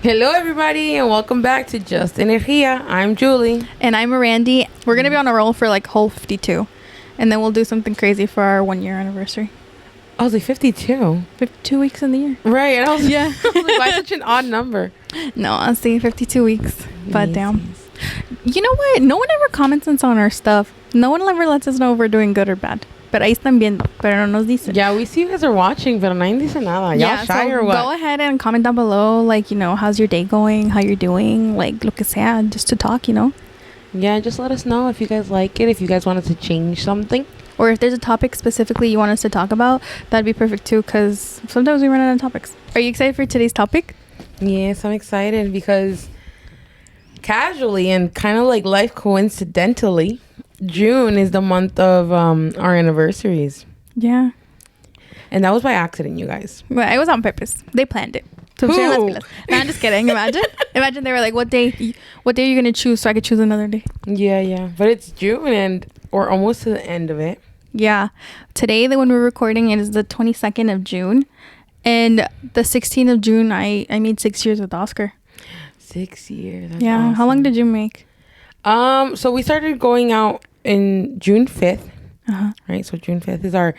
Hello, everybody, and welcome back to Just Energia. I'm Julie. And I'm Erandy. We're going to be on a roll for like whole 52. And then we'll do something crazy for our 1 year anniversary. I was like 52. 52 weeks in the year. Right. And I was, I was like, why such an odd number? No, honestly, 52 weeks. But Yes, damn. yes. You know what? No one ever comments on our stuff. No one ever lets us know if we're doing good or bad. Pero ahí están viendo. Pero no nos dicen. Yeah, we see you guys are watching, but nadie dice nada. Y'all shy so or what? go ahead and comment down below. Like, how's your day going? How you're doing? Like, lo que sea. Just to talk, Yeah, just let us know if you guys like it, if you guys want us to change something. Or if there's a topic specifically you want us to talk about, that'd be perfect too, because sometimes we run out of topics. Are you excited for today's topic? Yes, I'm excited because casually and kind of like life coincidentally, June is the month of our anniversaries. Yeah. And that was by accident, you guys. Well, it was on purpose. They planned it. So Who? no, I'm just kidding. Imagine they were like, what day are you going to choose so I could choose another day? Yeah. But it's June and we're almost to the end of it. Yeah. Today, when we're recording, it is the 22nd of June. And the 16th of June, I made 6 years with Oscar. 6 years. That's yeah. awesome. How long did you make? So we started going out in June 5th. Uh-huh. Right? So June 5th is our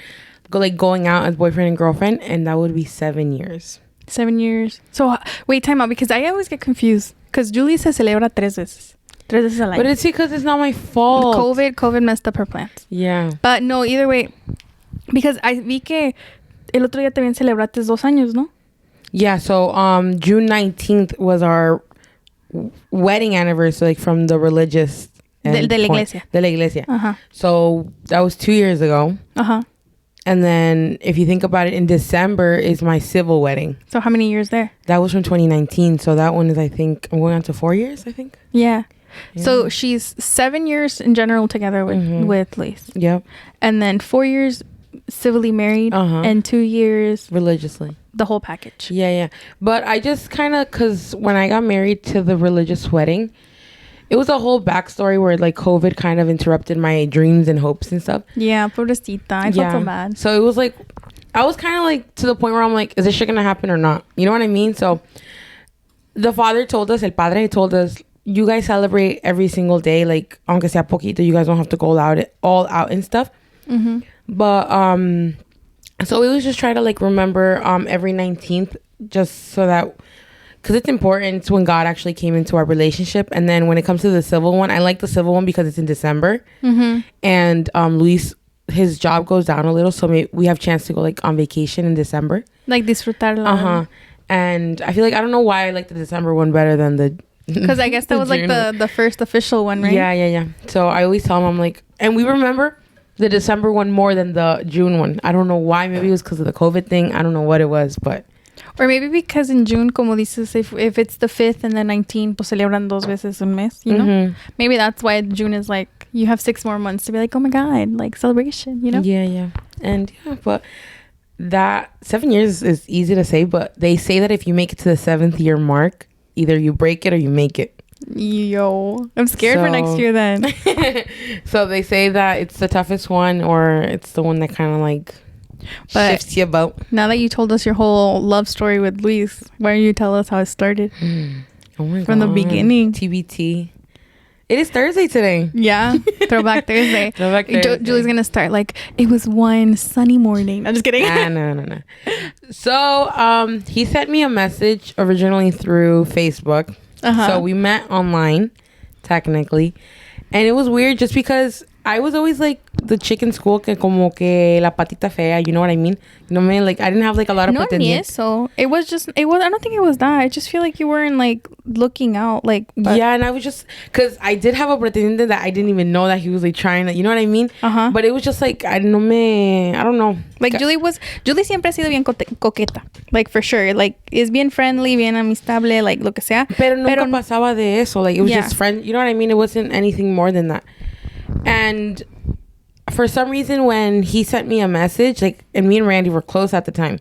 going out as boyfriend and girlfriend, and that would be 7 years. 7 years. So wait, time out, because I always get confused. Because Julie se celebra 3 veces. 3 veces al año. But it's because it's not my fault. COVID messed up her plans. Yeah. But no, either way, because I vi que el otro día también celebraste 2 años, ¿no? Yeah, so June 19th was our wedding anniversary, like from the religious De la iglesia. De la iglesia. Uh-huh. So that was 2 years ago. Uh-huh. And then if you think about it, in December is my civil wedding. So how many years there? That was from 2019. So that one is, I think, I'm going on to 4 years, I think. Yeah. Yeah. So she's 7 years in general together with Luis. Yep. And then 4 years civilly married and 2 years Religiously. the whole package. Yeah. But I just kind of, because when I got married to the religious wedding, it was a whole backstory where like COVID kind of interrupted my dreams and hopes and stuff. Yeah, pobrecita. I felt so bad. So it was like, I was kind of like to the point where I'm like, is this shit gonna happen or not? You know what I mean? So the father told us, el padre told us, you guys celebrate every single day, like aunque sea poquito, you guys don't have to go all out and stuff. Mm-hmm. But so we was just try to like remember every 19th, just so that, because it's important when God actually came into our relationship. And then when it comes to the civil one, I like the civil one because it's in December. Mm-hmm. And Luis, his job goes down a little, so we have chance to go like on vacation in December. Like disfrutarla. Uh-huh. And I feel like, I don't know why I like the December one better than the... Because I guess that was like the first official one, right? Yeah. So I always tell him, I'm like... And we remember the December one more than the June one. I don't know why. Maybe it was because of the COVID thing. I don't know what it was, but... Or maybe because in June, como dices, if it's the 5th and the 19th, pues celebran 2 veces un mes, you know? Mm-hmm. Maybe that's why June is like, you have 6 more months to be like, oh my God, like celebration, you know? Yeah. And but that 7 years is easy to say, but they say that if you make it to the 7th year mark, either you break it or you make it. Yo, I'm scared for next year then. So they say that it's the toughest one, or it's the one that kind of like... But shifts your boat. Now that you told us your whole love story with Luis, why don't you tell us how it started? Oh my God. From the beginning. TBT. It is Thursday today. Yeah. Throwback Thursday. Throwback Thursday. Julie's going to start like, it was one sunny morning. I'm just kidding. No. So he sent me a message originally through Facebook. So we met online, technically. And it was weird just because I was always like the chick in school que como que la patita fea, you know what I mean? You know what I mean? Like I didn't have like a lot of pretendientes. So it was I don't think it was that. I just feel like you weren't like looking out like. Yeah, and I was just, because I did have a pretendiente that I didn't even know that he was like trying to, you know what I mean? But it was just like, I don't know. Like Julie siempre ha sido bien coqueta. Like for sure. Like is bien friendly, bien amistable, like lo que sea. Pero nunca pasaba de eso. Like it was just friend, you know what I mean? It wasn't anything more than that. And for some reason, when he sent me a message, like, and me and Randy were close at the time,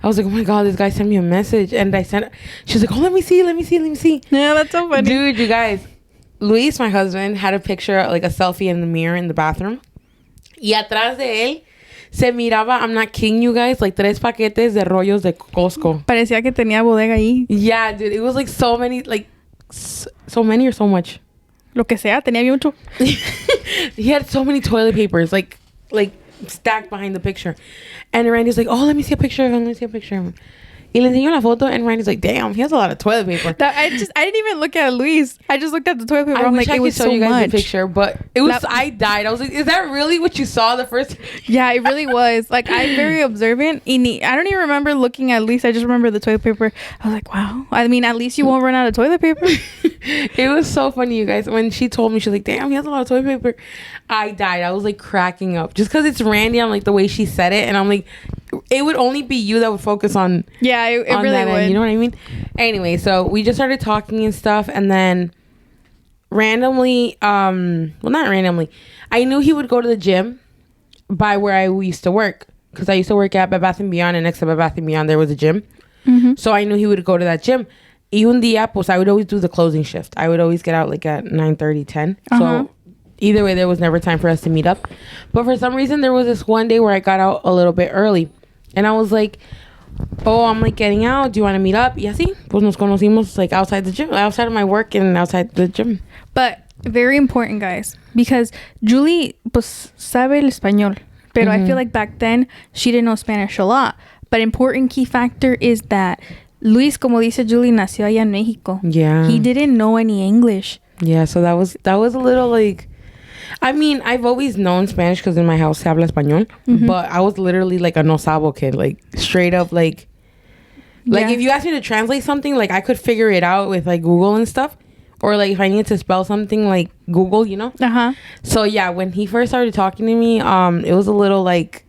I was like, oh my God, this guy sent me a message. And she was like, oh, let me see. Yeah, that's so funny. Dude, you guys, Luis, my husband, had a picture, like a selfie in the mirror in the bathroom. Y atrás de él Se miraba, I'm not kidding you guys, like 3 paquetes de rollos de Costco. Parecía que tenía bodega ahí. Yeah, dude, it was like so many, like so many or so much. Lo que sea, tenía mucho. He had so many toilet papers, like stacked behind the picture. And Randy's like, oh, let me see a picture of him. Let me see a picture of him. Y le enseñó la foto, and Randy's like, damn, he has a lot of toilet paper. I didn't even look at Luis. I just looked at the toilet paper. I'm like, it was so much. I wish I could show you guys the picture, but it was, I died. I was like, is that really what you saw the first? Yeah, it really was. Like, I'm very observant. I don't even remember looking at Luis. I just remember the toilet paper. I was like, wow. I mean, at least you won't run out of toilet paper. It was so funny, you guys. When she told me, she's like, damn, he has a lot of toilet paper. I died. I was like cracking up. Just because it's Randy, I'm like, the way she said it. And I'm like, it would only be you that would focus on. Yeah, it really would. End, you know what I mean? Anyway, so we just started talking and stuff. And then randomly, well, not randomly, I knew he would go to the gym by where I used to work. Because I used to work at Bed Bath & Beyond. And next to Bed Bath & Beyond, there was a gym. Mm-hmm. So I knew he would go to that gym. Y un día, pues, I would always do the closing shift. I would always get out like at 9:30, 10. So either way, there was never time for us to meet up. But for some reason, there was this one day where I got out a little bit early. And I was like, oh, I'm like getting out. Do you want to meet up? Y así, pues nos conocimos like outside the gym, outside of my work and outside the gym. But very important, guys, because Julie, pues, sabe el español. Pero I feel like back then, she didn't know Spanish a lot. But important key factor is that Luis, como dice Julie, nació allá en Mexico. Yeah. He didn't know any English. Yeah, so that was a little like... I mean, I've always known Spanish because in my house se habla español. Mm-hmm. But I was literally like a no sabo kid. Like, straight up, like if you asked me to translate something, like, I could figure it out with, like, Google and stuff. Or, like, if I needed to spell something, like, Google, you know? Uh-huh. So, yeah, when he first started talking to me, it was a little, like...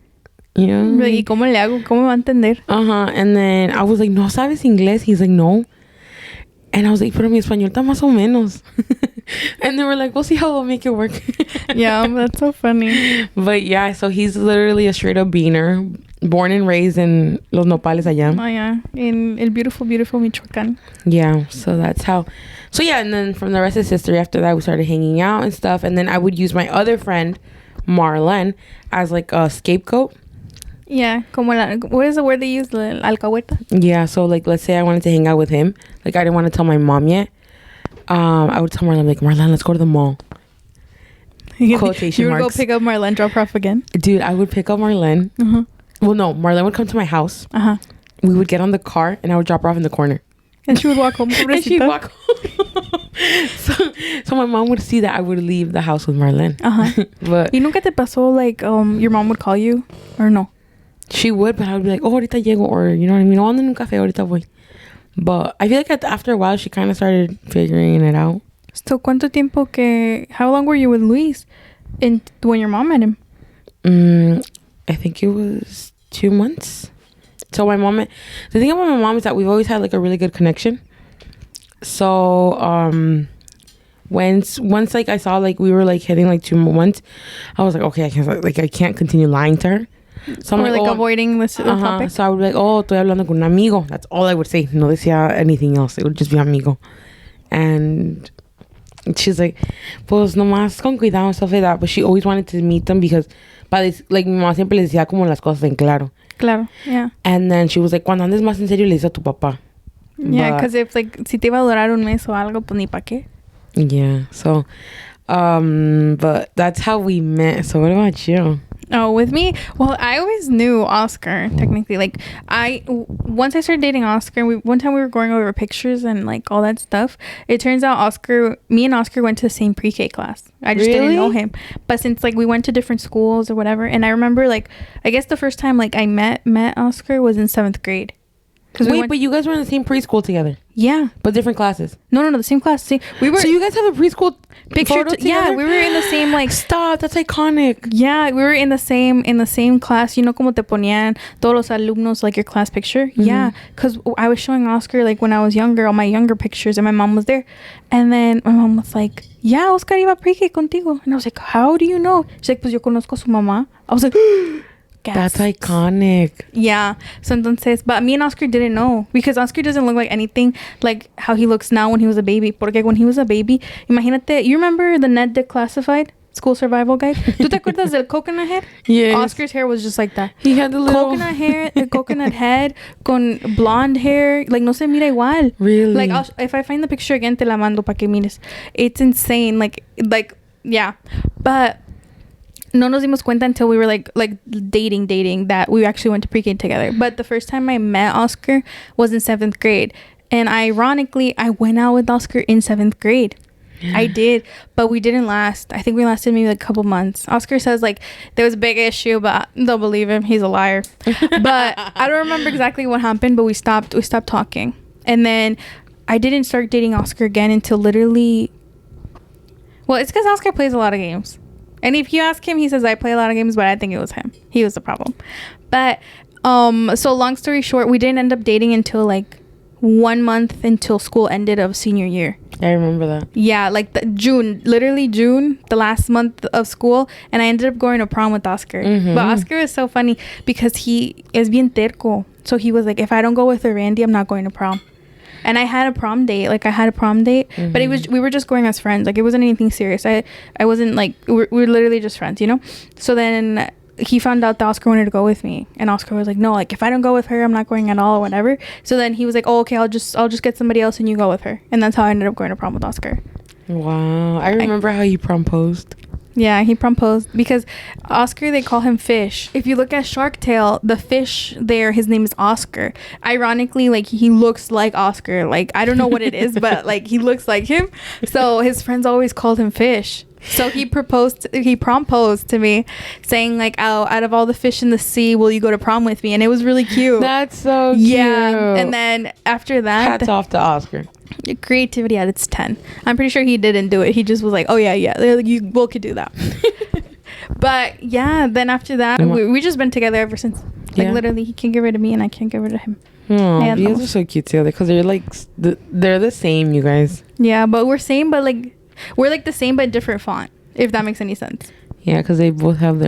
You know? ¿Y cómo le hago? ¿Cómo me va a entender? And then I was like, ¿no sabes inglés? He's like, no. And I was like, pero mi español está más o menos. And they were like, we'll see how we'll make it work. Yeah, that's so funny. But yeah, so he's literally a straight up beaner. Born and raised in Los Nopales allá. Oh, yeah. In el beautiful, beautiful Michoacán. Yeah, so that's how. So yeah, and then from the rest of history after that, we started hanging out and stuff. And then I would use my other friend, Marlene, as like a scapegoat. Yeah, como what is the word they use? La alcahueta? Yeah, so like let's say I wanted to hang out with him. Like I didn't want to tell my mom yet. I would tell Marlene, like, Marlene, let's go to the mall. Quotation you would marks. Go pick up Marlene, drop her off again? Dude, I would pick up Marlene. Uh-huh. Well, no, Marlene would come to my house. Uh-huh. We would get on the car and I would drop her off in the corner. And she would walk home. And she'd walk home. so my mom would see that I would leave the house with Marlene. Uh-huh. But ¿Y nunca te pasó like your mom would call you or no? She would, but I would be like, oh, ahorita llego, or you know what I mean? Oh, ando en un café, ahorita voy. But I feel like after a while, she kind of started figuring it out. So, how long were you with Luis when your mom met him? I think it was 2 months. So the thing about my mom is that we've always had like a really good connection. So, once like I saw like we were like hitting like 2 months, I was like, okay, I can't continue lying to her. So I'm like avoiding the topic. So I would be like, oh, estoy hablando con un amigo. That's all I would say. No decía anything else. It would just be amigo. And she's like, pues nomás con cuidado and stuff like that. But she always wanted to meet them because, like, mi mamá siempre le decía como las cosas en claro. Claro, yeah. And then she was like, cuando andes más en serio, le dices a tu papá. Yeah, because if, like, si te iba a durar un mes o algo, pues ni pa' qué. Yeah, so, but that's how we met. So what about you? Oh, with me? Well, I always knew Oscar, technically. Like, once I started dating Oscar, one time we were going over pictures and, like, all that stuff. It turns out me and Oscar went to the same pre-K class. I just didn't know him. But since, like, we went to different schools or whatever, and I remember, like, I guess the first time, like, I met Oscar was in 7th grade. Wait, but you guys were in the same preschool together? Yeah. But different classes? No, the same class. So you guys have a preschool picture together? Yeah, we were in the same, like... Stop, that's iconic. Yeah, we were in the same class. You know como te ponían todos los alumnos, like, your class picture? Mm-hmm. Yeah, because I was showing Oscar, like, when I was younger, all my younger pictures, and my mom was there. And then my mom was like, yeah, Oscar iba pre-K contigo. And I was like, how do you know? She's like, pues yo conozco a su mamá. I was like... That's iconic. Yeah. So entonces, but me and Oscar didn't know because Oscar doesn't look like anything like how he looks now when he was a baby. Porque when he was a baby, imagínate, you remember the Net Declassified? School Survival Guide. ¿Tú te acuerdas del coconut head? Yeah. Oscar's hair was just like that. He had the little coconut hair, coconut head con blonde hair. Like, no se mira igual. Really? Like, if I find the picture again, te la mando pa que mires. It's insane. Like, yeah. But no nos dimos cuenta until we were like dating that we actually went to pre-K together. But the first time I met Oscar was in 7th grade. And ironically, I went out with Oscar in 7th grade. I did, but we didn't last. I think we lasted maybe like a couple months. Oscar says like there was a big issue, but don't believe him. He's a liar. But I don't remember exactly what happened, but we stopped talking. And then I didn't start dating Oscar again until literally, well, it's because Oscar plays a lot of games. And if you ask him, he says I play a lot of games, but I think it was him. He was the problem. But so long story short, we didn't end up dating until like 1 month until school ended of senior year. I remember that. Yeah, like June, the last month of school, and I ended up going to prom with Oscar. Mm-hmm. But Oscar is so funny because he is bien terco. So he was like, if I don't go with Erandy, I'm not going to prom. And I had a prom date. Mm-hmm. But we were just going as friends. Like, it wasn't anything serious. I wasn't like, we're literally just friends, you know? So then he found out that Oscar wanted to go with me, and Oscar was like, no, like, if I don't go with her, I'm not going at all or whatever. So then he was like, oh, okay, I'll just get somebody else and you go with her. And that's how I ended up going to prom with Oscar. Wow. I remember how he proposed. Yeah, he proposed because Oscar, they call him Fish. If you look at Shark Tale, the fish there, his name is Oscar. Ironically, like, he looks like Oscar. Like, I don't know what it is, but like, he looks like him. So his friends always called him Fish. So he proposed to me, saying like, oh, out of all the fish in the sea, will you go to prom with me? And it was really cute. That's so cute. Yeah. And then after that, hats off to Oscar. Creativity at its 10. I'm pretty sure he didn't do it. He just was like, oh yeah, you both could do that. But yeah, then after that, we just been together ever since. Like, literally, he can't get rid of me and I can't get rid of him. Oh, you guys are so cute together because they're like they're the same, you guys. Yeah, but we're like the same but different font, if that makes any sense. Yeah, because they both have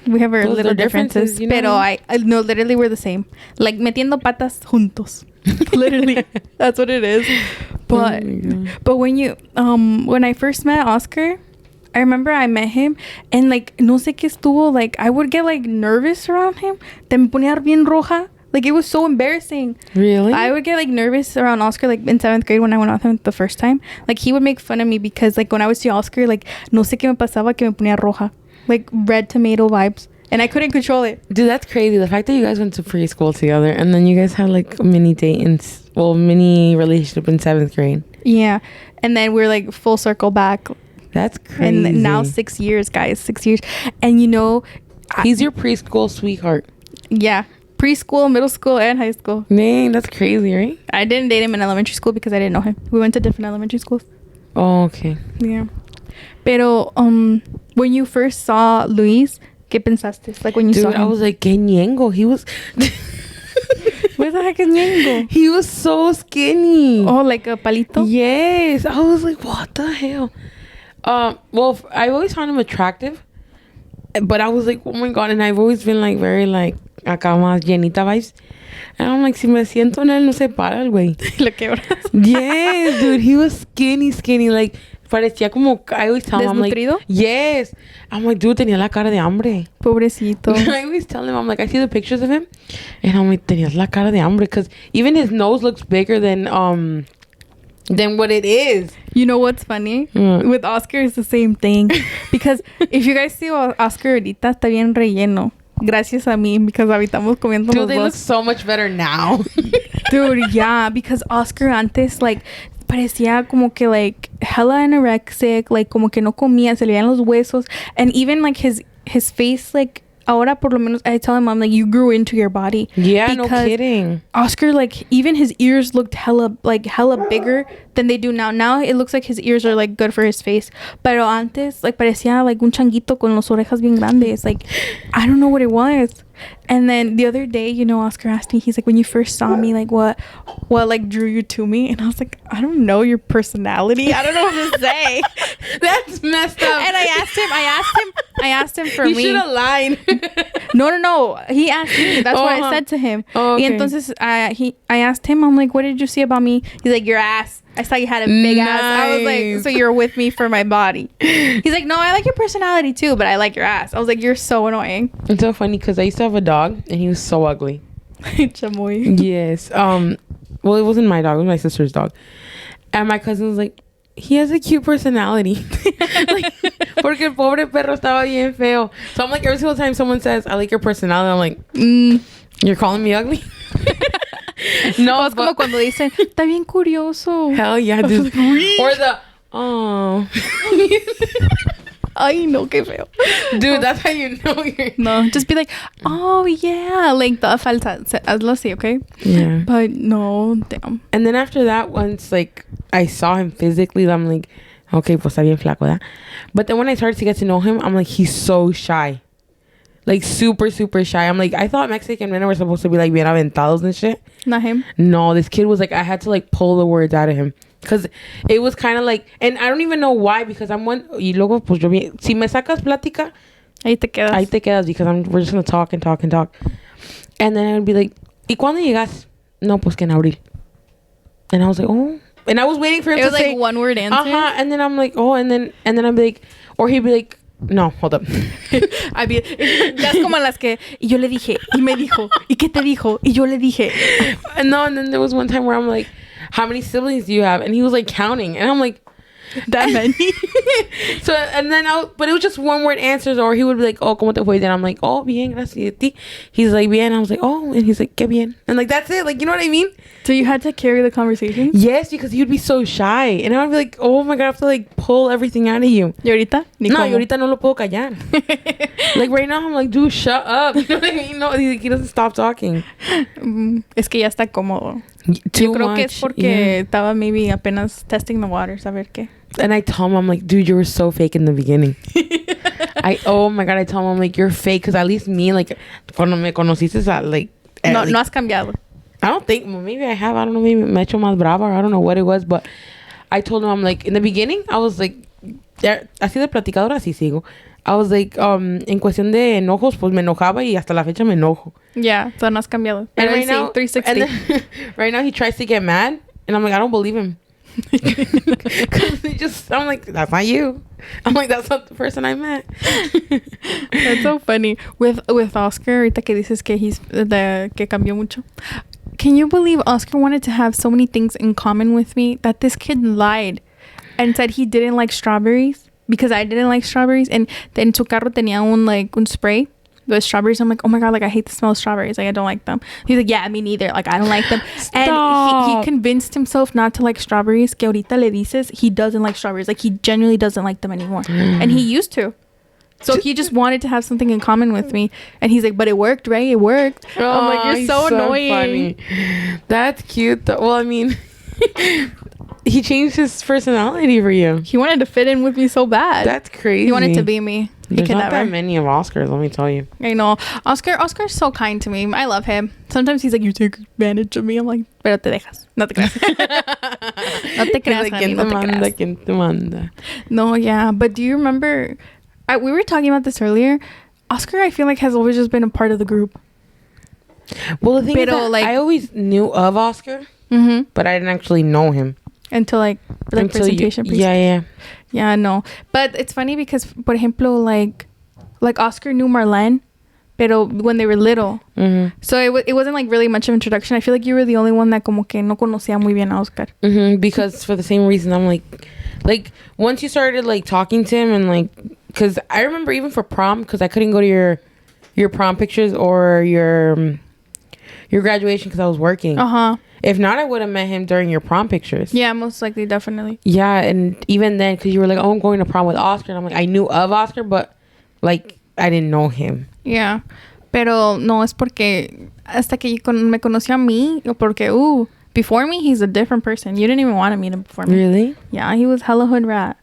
we have our little differences, you know? Pero I no, literally we're the same. Like, metiendo patas juntos. Literally, that's what it is. But when I first met Oscar, I remember I met him and like no sé qué estuvo, like I would get like nervous around him. Te me ponía bien roja. Like, it was so embarrassing. Really? I would get like nervous around Oscar, like in 7th grade when I went out with him the first time. Like, he would make fun of me because like when I would see Oscar, like no sé qué me pasaba que me ponía roja, like red tomato vibes. And I couldn't control it. Dude, that's crazy. The fact that you guys went to preschool together and then you guys had like a mini relationship in 7th grade. Yeah. And then we're like full circle back. That's crazy. And now 6 years, guys. 6 years. And you know, he's your preschool sweetheart. Yeah. Preschool, middle school, and high school. Dang, that's crazy, right? I didn't date him in elementary school because I didn't know him. We went to different elementary schools. Oh, okay. Yeah. Pero, when you first saw Luis, ¿qué pensaste? Like, when you saw him. I was like, ¿qué ñengo? He was... What the heck is ñengo? He was so skinny. Oh, like a palito? Yes. I was like, what the hell? Well, I always found him attractive. But I was like, oh my God. And I've always been like, very like, acá más llenita vibes. And I'm like, si me siento en él, no se para el güey. Lo quebras. Yes, dude. He was skinny. Like, parecía como, I always tell him, I'm like, yes. I'm like, dude, tenía la cara de hambre. Pobrecito. I always tell him, I'm like, I see the pictures of him. And I'm like, tenías la cara de hambre. Because even his nose looks bigger than what it is. You know what's funny? With Oscar, it's the same thing. Because if you guys see Oscar ahorita, está bien relleno. Gracias a mí, because habitamos comiendo los dos. Dude, they look so much better now. Dude, yeah, because Oscar antes, like, parecía como que, like, hella anorexic, like, como que no comía, se le veían los huesos, and even, like, his face, like, ahora por lo menos, I tell him, I'm like, you grew into your body. Yeah, no kidding. Oscar, like, even his ears looked hella bigger than they do now. Now it looks like his ears are like good for his face. Pero antes, like, parecía like un changuito con las orejas bien grandes. Like, I don't know what it was. And then the other day, you know, Oscar asked me, he's like, when you first saw me, like, what like drew you to me? And I was like, I don't know, your personality. I don't know what to say. That's messed up. And I asked him for me. You should have lied. No. He asked me. That's what I said to him. Oh, okay. Y entonces I asked him, I'm like, what did you see about me? He's like, your ass. I saw you had a big ass. I was like, so you're with me for my body. He's like, no, I like your personality too, but I like your ass. I was like, you're so annoying. It's so funny because I used to have a dog and he was so ugly. Chamoy. Yes. Well, it wasn't my dog. It was my sister's dog. And my cousin was like, he has a cute personality. Like, porque el pobre perro estaba bien feo. So I'm like, every single time someone says, I like your personality, I'm like, you're calling me ugly? No, es como cuando dicen, está bien curioso. Hell yeah, dude. Or the, oh. Ay, no, qué feo. Dude, that's how you know you're... No, just be like, oh, yeah. Like, the falsa. Hazlo así, okay? Yeah. But no, damn. And then after that, once, like, I saw him physically, I'm like, okay, pues está bien flaco, ¿verdad? But then when I started to get to know him, I'm like, he's so shy. Like, super, super shy. I'm like, I thought Mexican men were supposed to be, like, bien aventados and shit. Not him? No, this kid was, like, I had to, like, pull the words out of him. Because it was kind of like... And I don't even know why, because I'm one... Y luego, pues, yo... Si me sacas plática... Ahí te quedas. Ahí te quedas, because we're just going to talk and talk and talk. And then I would be like, ¿y cuándo llegas? No, pues que en abril. And I was like, oh... And I was waiting for him to say... It was like one word answer? Uh-huh. And then I'm like, oh, and then I'd be like... Or he'd be like... No, hold up. Ya es como las que... Y yo le dije, y me dijo, ¿y qué te dijo? Y yo le dije. And then there was one time where I'm like, how many siblings do you have? And he was like counting. And I'm like, that many? So, and then but it was just one word answers, or he would be like, oh, ¿cómo te fue? Then I'm like, oh, bien, gracias a ti. He's like, bien. I was like, oh, and he's like, qué bien. And like, that's it. Like, you know what I mean? So you had to carry the conversation? Yes, because he would be so shy. And I would be like, oh my God, I have to like pull everything out of you. ¿Y ahorita? No, y ahorita no lo puedo callar. Like right now, I'm like, dude, shut up. You know what I mean? No, he doesn't stop talking. Es que ya está cómodo. Too Yo creo much, que es porque estaba maybe apenas testing the waters, a ver qué. And I tell him, I'm like, dude, you were so fake in the beginning. Oh my God, I tell him, I'm like, you're fake. Because at least me, like, cuando me conociste, like... No, no has cambiado. I don't think, well, maybe I have. I don't know, maybe me echo más brava, or I don't know what it was. But I told him, I'm like, in the beginning, I was like, así de platicadora, así sigo. I was like, en cuestión de enojos, pues me enojaba y hasta la fecha me enojo. Yeah, so no has cambiado. And right now, 360. And then, right now, he tries to get mad. And I'm like, I don't believe him. I'm like, that's not you. I'm like, that's not the person I met. That's so funny. With Oscar, ahorita que dices que que cambió mucho. Can you believe Oscar wanted to have so many things in common with me that this kid lied and said he didn't like strawberries because I didn't like strawberries, and then en su carro tenía un spray with strawberries. I'm like, oh my God, like I hate the smell of strawberries. Like I don't like them. He's like, yeah, me neither. Like I don't like them. And he convinced himself not to like strawberries. Que ahorita le dices he doesn't like strawberries. Like he genuinely doesn't like them anymore. And he used to. So he just wanted to have something in common with me. And he's like, but it worked, right? It worked. Oh, I'm like, you're so annoying. Funny. That's cute though. Well, I mean, he changed his personality for you. He wanted to fit in with me so bad. That's crazy. He wanted to be me. There's not that many of Oscars, let me tell you. I know. Oscar's so kind to me. I love him. Sometimes he's like, you take advantage of me. I'm like, pero te dejas. No te creas. No te creas, like, honey. No te creas. ¿Quién te manda? No, yeah. But do you remember... we were talking about this earlier. Oscar, I feel like, has always just been a part of the group. Well, the thing is that like, I always knew of Oscar, but I didn't actually know him. Until presentation. Yeah, no. But it's funny because, por ejemplo, like Oscar knew Marlene, pero when they were little. So it wasn't like really much of an introduction. I feel like you were the only one that como que no conocía muy bien a Oscar. Because for the same reason, I'm like once you started like talking to him and like, because I remember even for prom, because I couldn't go to your prom pictures or your graduation because I was working. If not, I would have met him during your prom pictures. Yeah, most likely, definitely. Yeah, and even then, because you were like, oh, I'm going to prom with Oscar. And I'm like, I knew of Oscar, but, like, I didn't know him. Yeah. Pero no, es porque hasta que me conoció a mí, porque, before me, he's a different person. You didn't even want to meet him before me. Really? Yeah, he was hella hood rat.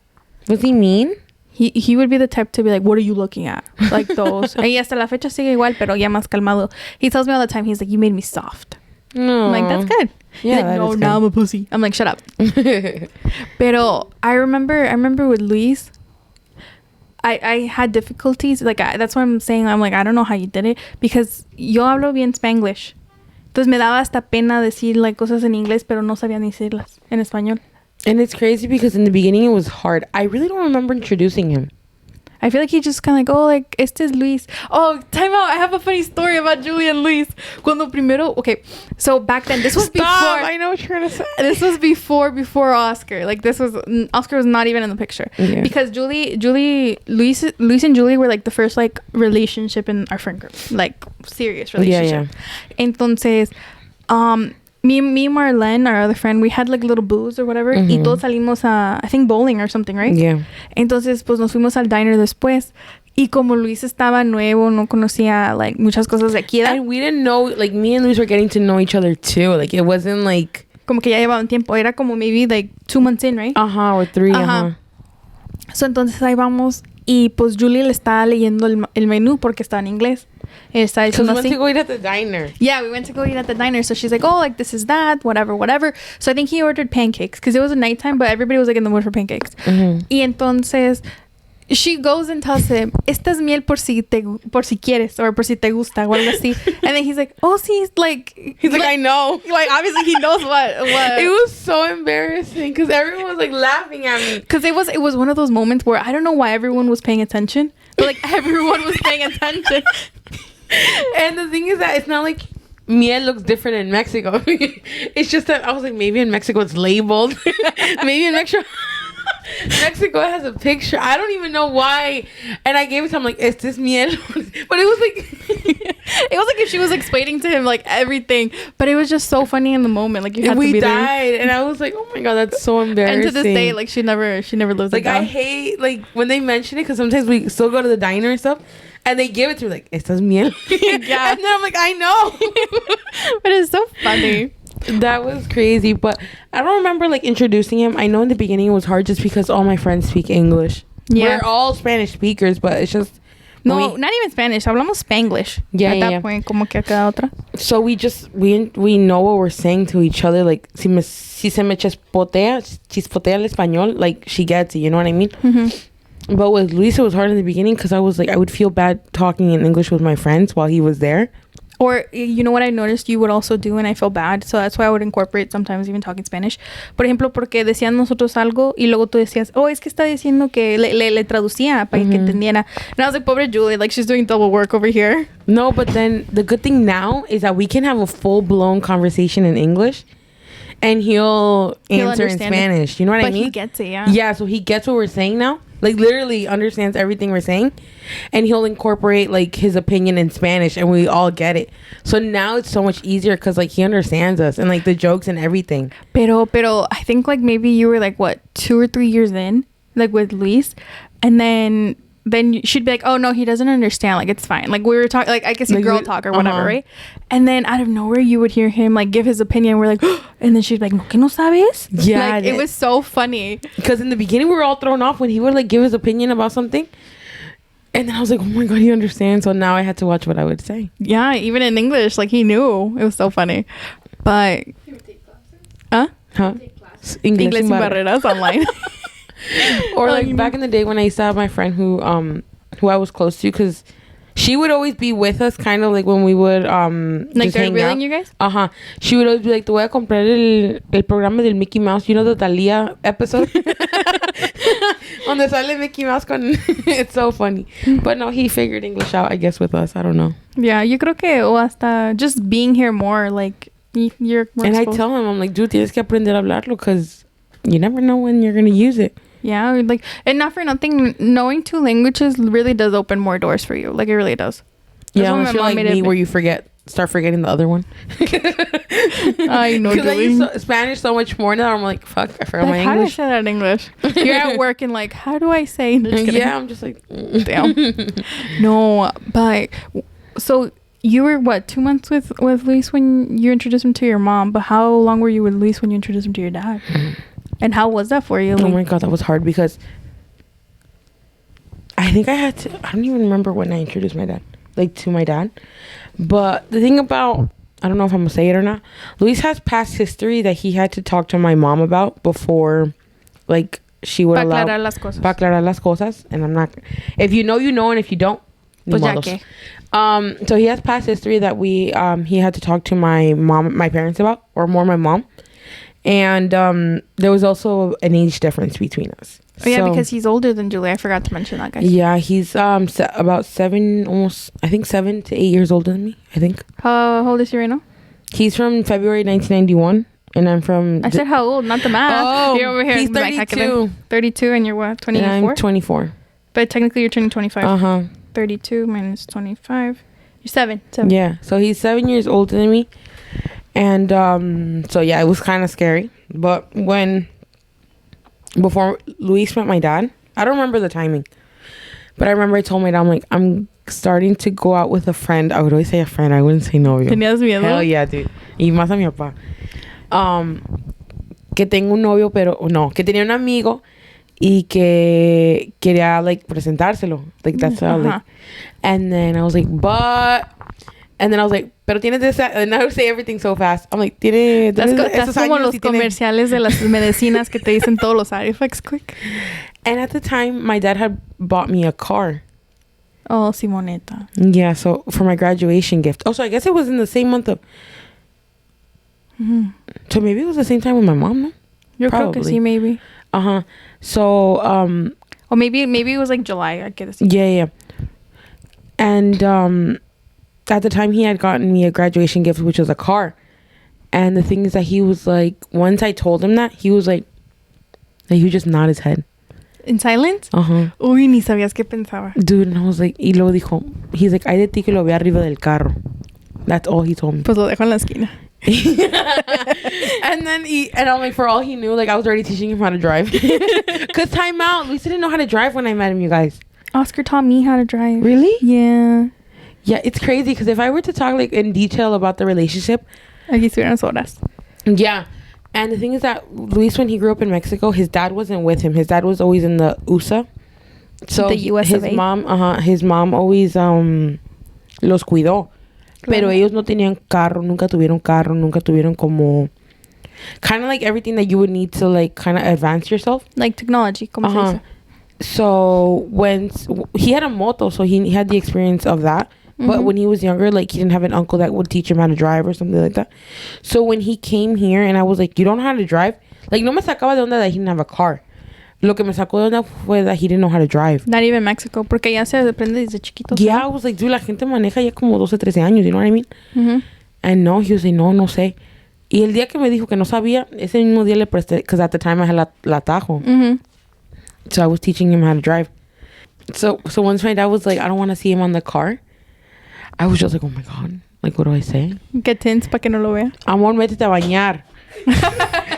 Was he mean? He would be the type to be like, what are you looking at? Like those. Y hasta la fecha sigue igual, pero ya más calmado. He tells me all the time, he's like, you made me soft. No. I'm like, that's good. Yeah, he's like, no, now I'm a pussy. I'm like, shut up. Pero I remember with Luis, I had difficulties. Like, that's why I'm saying, I'm like, I don't know how you did it. Because yo hablo bien Spanglish. Entonces me daba hasta pena decir like cosas en inglés, pero no sabía ni decirlas en español. And it's crazy because in the beginning it was hard. I really don't remember introducing him. I feel like he just kind of like, oh, like, este es Luis. Oh, time out. I have a funny story about Julie and Luis. Cuando primero, okay, so back then, this was before. I know what you're going to say. This was before Oscar. Like, Oscar was not even in the picture. Yeah. Because Luis and Julie were, like, the first, like, relationship in our friend group. Like, serious relationship. Yeah. Entonces, me and Marlene, our other friend, we had like little booze or whatever. Y todos salimos a, I think, bowling or something, right? Yeah. Entonces, pues nos fuimos al diner después. Y como Luis estaba nuevo, no conocía like muchas cosas de aquí. And we didn't know, like me and Luis were getting to know each other too. Like it wasn't like... Como que ya llevaba un tiempo. Era como maybe like 2 months in, right? Or 3, So entonces ahí vamos. Y pues Julie le estaba leyendo el menú porque estaba en inglés. Because we went to go eat at the diner. Yeah, we went to go eat at the diner. So she's like, oh, like this is that, whatever. So I think he ordered pancakes because it was a nighttime, but everybody was like in the mood for pancakes. Y entonces she goes and tells him, esta es miel por si quieres or por si te gusta o algo así. And then he's like, oh, sí, like... He's like, I know. Like, obviously he knows what. It was so embarrassing because everyone was like laughing at me. Because it was one of those moments where I don't know why everyone was paying attention, but like everyone was paying attention. And the thing is that it's not like miel looks different in Mexico. It's just that I was like, maybe in Mexico it's labeled. Maybe in Mexico has a picture. I don't even know why. And I gave it to him like, is this miel? But it was like if she was explaining to him like everything. But it was just so funny in the moment. Like you had to be there. We died, and I was like, oh my god, that's so embarrassing. And to this day, like she never lives like I hate like when they mention it because sometimes we still go to the diner and stuff. And they give it to me like, esta es miel. Yeah. And then I'm like, I know. But it's so funny. That was crazy. But I don't remember like introducing him. I know in the beginning it was hard just because all my friends speak English. Yeah. We're all Spanish speakers, but it's just... No, not even Spanish. Hablamos Spanglish. Yeah, At that point, como que cada otra. So we know what we're saying to each other. Like, si se me chispotea el español, like, she gets it. You know what I mean? Mm-hmm. But with Luis, it was hard in the beginning because I was like, I would feel bad talking in English with my friends while he was there. Or, you know what I noticed you would also do, and I feel bad, so that's why I would incorporate sometimes even talking Spanish. Por ejemplo, porque decían nosotros algo y luego tú decías, oh, es que está diciendo que le traducía para que entendiera. And I was like, pobre Julie, like she's doing double work over here. No, but then the good thing now is that we can have a full-blown conversation in English. And he'll answer in Spanish. You know what I mean? But he gets it, yeah. Yeah, so he gets what we're saying now. Like, literally understands everything we're saying. And he'll incorporate, like, his opinion in Spanish. And we all get it. So now it's so much easier because, like, he understands us. And, like, the jokes and everything. Pero, I think, like, maybe you were, like, what, 2 or 3 years in? Like, with Luis. And then she'd be like, oh no, he doesn't understand, like it's fine, like we were talking, like I guess like girl talk or whatever, right? And then out of nowhere you would hear him like give his opinion. We're like, oh, and then she'd be like, no, que no sabes? Yeah, like it was so funny because in the beginning we were all thrown off when he would like give his opinion about something, and then I was like, oh my god, he understands. So now I had to watch what I would say. Yeah, even in English, like he knew. It was so funny. But English sin barreras online. Or like back in the day when I used to have my friend who I was close to, because she would always be with us, kind of like when we would like they're reeling you guys. She would always be like, te voy a comprar el programa del Mickey Mouse, you know, the Thalia episode. Donde sale Mickey Mouse con it's so funny. But no, he figured English out, I guess, with us. I don't know. Yeah, yo creo que o hasta just being here more, like you're more and exposed. I tell him, I'm like, dude, tienes que aprender a hablarlo because you never know when you're gonna use it. Yeah, like, and not for nothing, knowing 2 languages really does open more doors for you. Like, it really does. Yeah, unless you're like me, where you start forgetting the other one. I know, because I use Spanish so much more now. I'm like, fuck, I forgot my English. How do I say that in English? You're at work and like, how do I say? Yeah, I'm just like, damn. No, but so you were what, 2 months with Luis when you introduced him to your mom? But how long were you with Luis when you introduced him to your dad? And how was that for you? Like, oh my god, that was hard because I think I don't even remember when I introduced my dad, like to my dad. But the thing about, I don't know if I'm gonna say it or not, Luis has past history that he had to talk to my mom about before, like she would allow. Pa aclarar las cosas. And I'm not, if you know, you know, and if you don't, pues ya que. So he has past history that he had to talk to my parents about, or more my mom. And there was also an age difference between us. Oh, yeah, because he's older than Julie. I forgot to mention that, guys. Yeah, he's about 7 to 8 years older than me, I think. How old is he right now? He's from February 1991, and I'm from... I said how old, not the math. Oh, you're over here. he's 32. 32, and you're what, 24? And I'm 24. But technically you're turning 25. Uh-huh. 32 minus 25. You're 7. Yeah, so he's 7 years older than me. And so, yeah, it was kind of scary. But before Luis met my dad, I don't remember the timing, but I remember I told my dad, I'm like, I'm starting to go out with a friend. I would always say a friend. I wouldn't say novio. ¿Tenías miedo? Hell yeah, dude. Y más a mi papá. Que tengo un novio, pero no, que tenía un amigo y que quería, like, presentárselo. Like, that's how, like. And then I was like, and then I was like, pero tienes esa, and I would say everything so fast. I'm like, tiene esos como los comerciales de las medicinas que te dicen todos los side effects quick. And at the time, my dad had bought me a car. Oh, Simoneta. Yeah, so for my graduation gift. Oh, so I guess it was in the same month of... Mm-hmm. So maybe it was the same time with my mom, no? Yo creo que sí, maybe. Uh-huh. So, or maybe it was like July, I guess. Yeah. And, at the time, he had gotten me a graduation gift, which was a car. And the thing is that he was like, once I told him that, he was like he would just nod his head. In silence? Uh-huh. Uy, ni sabías qué pensaba. Dude, and I was like, y luego dijo, he's like, ay de ti que lo ve arriba del carro. That's all he told me. Pues lo dejo en la esquina. And then I'm like, for all he knew, like, I was already teaching him how to drive. Because time out, Luis didn't know how to drive when I met him, you guys. Oscar taught me how to drive. Really? Yeah. Yeah, it's crazy because if I were to talk like in detail about the relationship, aquí estuvieron horas. Yeah, and the thing is that Luis, when he grew up in Mexico, his dad wasn't with him. His dad was always in the USA. So the US his mom always los cuidó. Claro. Pero ellos no tenían carro, nunca tuvieron como kind of like everything that you would need to like kind of advance yourself. Like technology, como se dice. So when he had a moto, so he had the experience of that. But when he was younger, like, he didn't have an uncle that would teach him how to drive or something like that. So when he came here and I was like, you don't know how to drive? Like, no me sacaba de onda that he didn't have a car. Lo que me sacó de onda fue that he didn't know how to drive. Not even Mexico, porque ya se aprende desde chiquito. Yeah, I was like, dude, la gente maneja ya como 12, 13 años, you know what I mean? And no, he was like, no sé. Y el día que me dijo que no sabía, ese mismo día le presté, because at the time I had la tajo. So I was teaching him how to drive. So once my dad was like, I don't want to see him on the car, I was just like, oh my God. Like, what do I say? Get tense para que no lo vea. Amor, métete a bañar.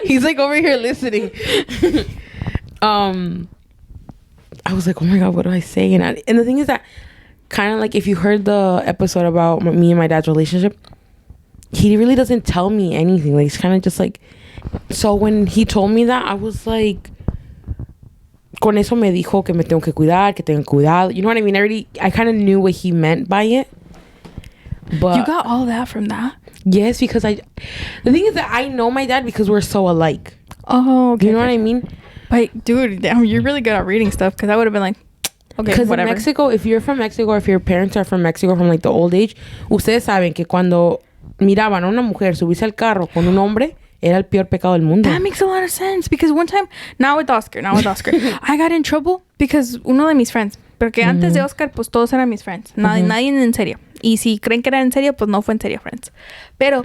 He's like over here listening. I was like, oh my God, what do I say? And the thing is that kind of like if you heard the episode about me and my dad's relationship, he really doesn't tell me anything. Like, it's kind of just like... So when he told me that, I was like... Con eso me dijo que me tengo que cuidar, que tengo cuidado. You know what I mean? I kind of knew what he meant by it. But you got all that from that? Yes, because the thing is that I know my dad because we're so alike. Oh, okay. You know what I mean? But dude, damn, you're really good at reading stuff, because I would have been like, okay, whatever. Because in Mexico, if you're from Mexico or if your parents are from Mexico from like the old age, ustedes saben que cuando miraban a una mujer subirse al carro con un hombre, era el peor pecado del mundo. That makes a lot of sense, because one time, not with Oscar, I got in trouble because uno de mis friends, porque antes de Oscar, pues todos eran mis friends. Nadie en serio. Y si creen que era en serio, pues no fue en serio, friends. Pero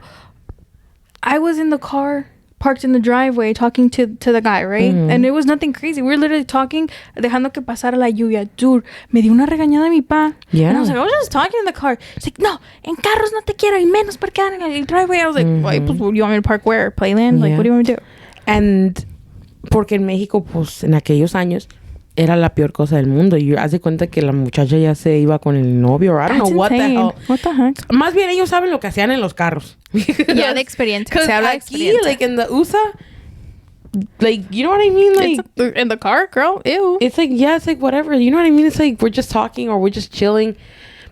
I was in the car, parked in the driveway, talking to the guy, right? And it was nothing crazy. We were literally talking, dejando que pasara la lluvia. Dude, me dio una regañada mi pa. Yeah. And I was like, I was just talking in the car. He's like, no, en carros no te quiero, y menos parquear en el driveway. I was like, why, pues, you want me to park where? Playland? Like, what do you want me to do? And porque en México, pues, en aquellos años, era la peor cosa del mundo. Y haz de cuenta que la muchacha ya se iba con el novio. Or I don't know what the hell. What the heck? Más bien ellos saben lo que hacían en los carros. Yeah, de experiencia. Se habla de experiencia. Like in the USA, like, you know what I mean? Like in the car, girl. Ew. It's like, yeah, it's like whatever. You know what I mean? It's like we're just talking or we're just chilling.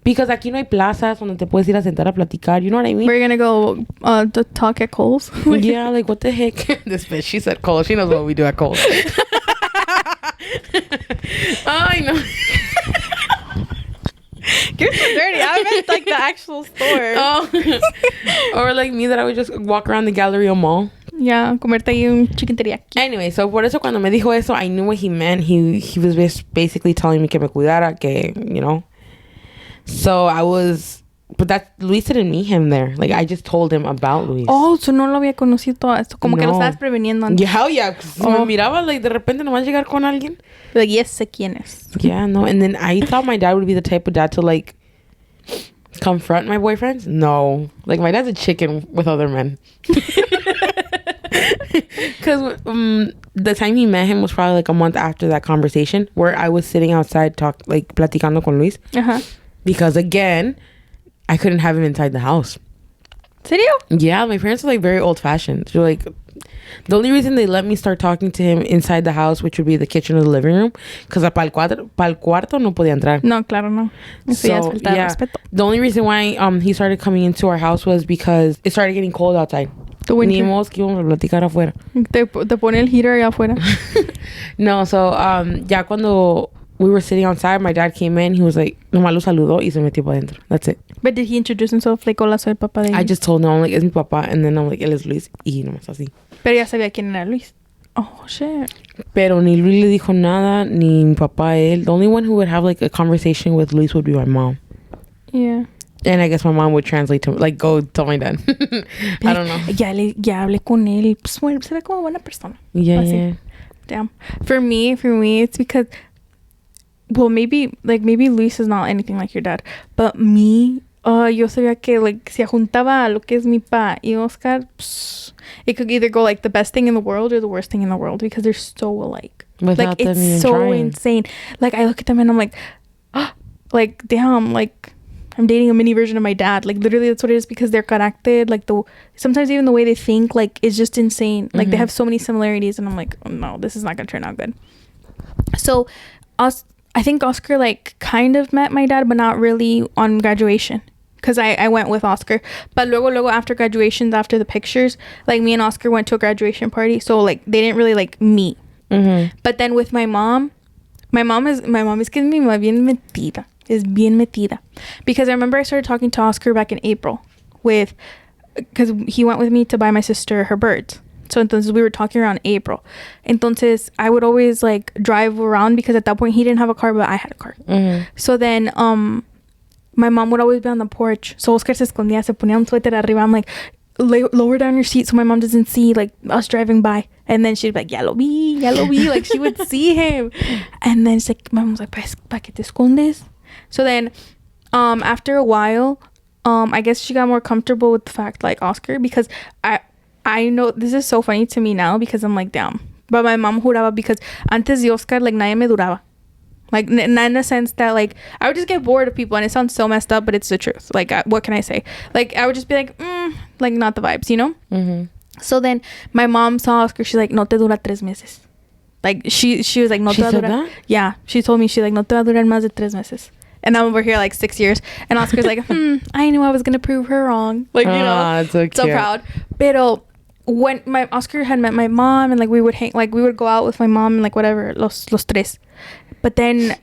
Because aquí no hay plazas donde te puedes ir a sentar a platicar. You know what I mean? We're gonna go to talk at Kohl's. Yeah, like what the heck? This bitch, she said Kohl's. She knows what we do at Kohl's. I know. You're so dirty. I meant like the actual store. Oh. Or like me that I would just walk around the Galleria Mall Yeah, comerte ahí un chicken teriyaki. Anyway, so por eso cuando me dijo eso, I knew what he meant. He was basically telling me que me cuidara, que, you know. So I was... But that Luis didn't meet him there. Like, I just told him about Luis. Oh, so no lo había conocido todo esto. Como que lo estabas preveniendo antes. Yeah, yeah. Si me miraba, like, de repente nomás llegar con alguien. Like, yes, sé quién es. Yeah, no. And then I thought my dad would be the type of dad to, like, confront my boyfriends. No. Like, my dad's a chicken with other men. Because the time he met him was probably, like, a month after that conversation where I was sitting outside platicando con Luis. Uh-huh. Because, again... I couldn't have him inside the house. Serio? Yeah, my parents are like very old fashioned. So like the only reason they let me start talking to him inside the house, which would be the kitchen or the living room, because para el cuarto no podía entrar. No, claro, no. Eso ya es falta de respeto. The only reason why he started coming into our house was because it started getting cold outside. The winter. Ni modo que íbamos a platicar afuera. Te pone el heater allá afuera. No, so ya cuando we were sitting outside, my dad came in, he was like, nomás lo saludó y se metió para adentro. That's it. But did he introduce himself? Like, hola, soy el papá de... I just told him, I'm like, es mi papá. And then I'm like, él es Luis. Y nomás así. Pero ya sabía quién era Luis. Oh, shit. Pero ni Luis le dijo nada, ni mi papá a él. The only one who would have, like, a conversation with Luis would be my mom. Yeah. And I guess my mom would translate to, like, go tell my dad. I don't know. Ya hablé con él. Pues, bueno, se ve como buena persona. Yeah, así. yeah. Damn. For me, it's because... Well, maybe Luis is not anything like your dad. But me, yo sabía que, like, si juntaba a lo que es mi pa y Oscar, pss, it could either go, like, the best thing in the world or the worst thing in the world because they're so alike. Without like, them it's so trying. insane. Like, I look at them and I'm like, oh, like, damn, like, I'm dating a mini version of my dad. Like, literally, that's what it is because they're connected. Like, sometimes even the way they think, like, is just insane. Like, they have so many similarities. And I'm like, oh, no, this is not going to turn out good. So, I think Oscar, like, kind of met my dad, but not really on graduation. Because I went with Oscar. But luego after graduations, after the pictures, like, me and Oscar went to a graduation party. So, like, they didn't really, like, meet. Mm-hmm. But then with my mom is que es mi mamá bien metida. Es bien metida. Because I remember I started talking to Oscar back in April. Because he went with me to buy my sister her birds. So entonces we were talking around April. Entonces I would always like drive around because at that point he didn't have a car, but I had a car. Mm-hmm. So then my mom would always be on the porch. So Oscar se escondía, se ponía un suéter arriba. I'm like, lower down your seat so my mom doesn't see like us driving by. And then she'd be like, ya lo vi. Like she would see him. And then she's like, my mom's like, pues, ¿pa qué te escondes? So then after a while, I guess she got more comfortable with the fact like Oscar because I know this is so funny to me now because I'm like, damn. But my mom juraba because antes de Oscar, like, nadie me duraba. Like, not in the sense that, like, I would just get bored of people. And it sounds so messed up, but it's the truth. Like, what can I say? Like, I would just be like, like, not the vibes, you know? Mm-hmm. So then my mom saw Oscar. She's like, no te dura 3 meses. Like, she was like, no te va a durar. That? Yeah. She told me, she's like, no te va a durar más de 3 meses. And I'm over here like 6 years. And Oscar's like, I knew I was going to prove her wrong. Like, you know, so proud. Pero when my Oscar had met my mom and like we would go out with my mom and like whatever, los tres. But then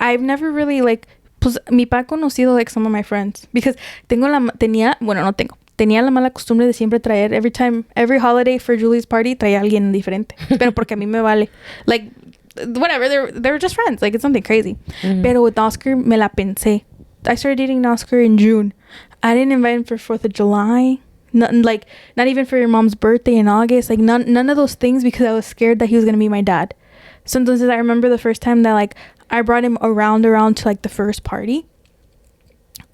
I've never really like, pues mi pa conocido like some of my friends because tenía la mala costumbre de siempre traer every holiday for Julie's party traía alguien diferente. Pero porque a mí me vale. Like, whatever, they were just friends. Like, it's something crazy. Mm-hmm. Pero with Oscar, me la pensé. I started dating Oscar in June. I didn't invite him for 4th of July. Not even for your mom's birthday in August. Like, none of those things because I was scared that he was going to be my dad. So entonces I remember the first time that, like, I brought him around to, like, the first party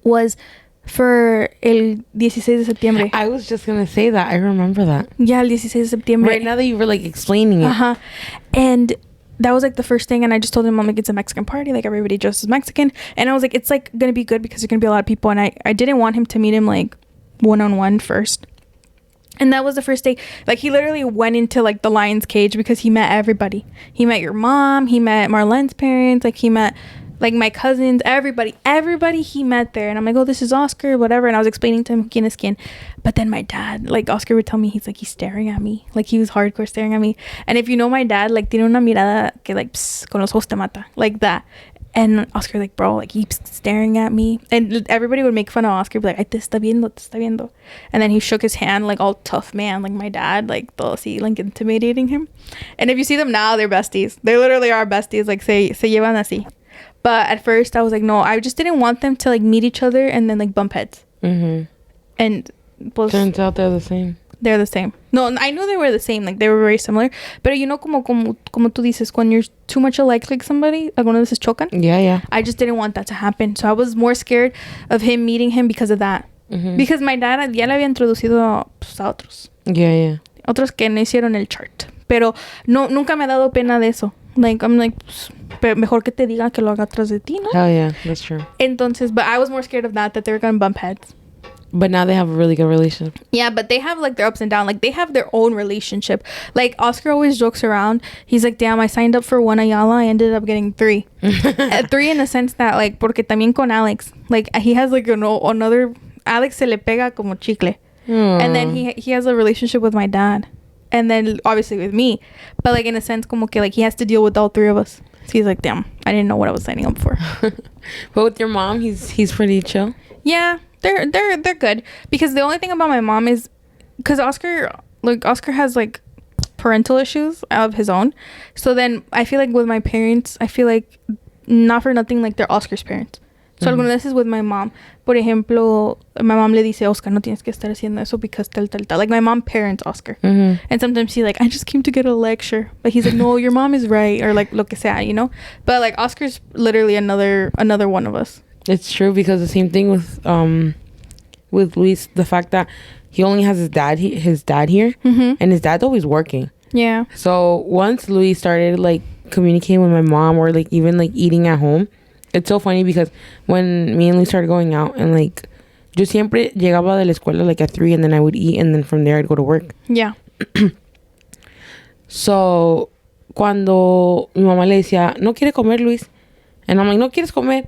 was for el 16 de septiembre. I was just going to say that. I remember that. Yeah, el 16 de septiembre. Right now that you were, like, explaining it. Uh-huh. And that was, like, the first thing. And I just told him, I'm like, it's a Mexican party. Like, everybody dressed as Mexican. And I was like, it's, like, going to be good because there's going to be a lot of people. And I didn't want him to meet him, like, one-on-one first. And that was the first day. Like, he literally went into, like, the lion's cage because he met everybody. He met your mom. He met Marlene's parents. Like, he met, like, my cousins. Everybody he met there. And I'm like, oh, this is Oscar, whatever. And I was explaining to him quién es quién. But then my dad, like, Oscar would tell me, he's staring at me. Like, he was hardcore staring at me. And if you know my dad, like, tiene una mirada que, like, pss, con los ojos te mata. Like that. And Oscar, like, bro, like, keeps staring at me. And everybody would make fun of Oscar, be like, ay, te está viendo, te está viendo. And then he shook his hand, like, all tough man, like my dad, like, todo así, like, intimidating him. And if you see them now, they're besties. They literally are besties, like, se llevan así. But at first, I was like, no, I just didn't want them to, like, meet each other and then, like, bump heads. Mm-hmm. And pues, turns out they're the same. They're the same. No, I knew they were the same. Like, they were very similar. But, you know, como tú dices, when you're too much alike like somebody, algunas veces chocan. Yeah, yeah. I just didn't want that to happen. So I was more scared of him meeting him because of that. Mm-hmm. Because my dad ya le había introducido pues, a otros. Yeah, yeah. Otros que no hicieron el chart. Pero no, nunca me ha dado pena de eso. Like, I'm like, pues, mejor que te diga que lo haga atrás de ti, ¿no? Hell yeah, that's true. Entonces, but I was more scared of that they were going to bump heads. But now they have a really good relationship. Yeah, but they have, like, their ups and downs. Like, they have their own relationship. Like, Oscar always jokes around. He's like, damn, I signed up for 1 Ayala. I ended up getting 3. 3 in the sense that, like, porque también con Alex. Like, he has, like, another... Alex se le pega como chicle. Aww. And then he has a relationship with my dad. And then, obviously, with me. But, like, in a sense, como que, like, he has to deal with all 3 of us. So he's like, damn, I didn't know what I was signing up for. But with your mom, he's pretty chill? Yeah. They're good, because the only thing about my mom is because Oscar has like parental issues of his own. So then I feel like with my parents, I feel like not for nothing, like they're Oscar's parents. So algunas veces with my mom, por ejemplo, my mom le dice, Oscar, no tienes que estar haciendo eso because tal. Like, my mom parents Oscar. Mm-hmm. And sometimes she's like, I just came to get a lecture. But he's like, no, your mom is right. Or like, lo que sea, you know? But like, Oscar's literally another one of us. It's true, because the same thing with Luis, the fact that he only has his dad here, mm-hmm. and his dad's always working. Yeah. So once Luis started like communicating with my mom, or like even like eating at home, it's so funny because when me and Luis started going out, and like yo siempre llegaba de la escuela like at 3, and then I would eat, and then from there I'd go to work. Yeah. So cuando mi mamá le decía, no quiere comer, Luis, and I'm like, no quieres comer.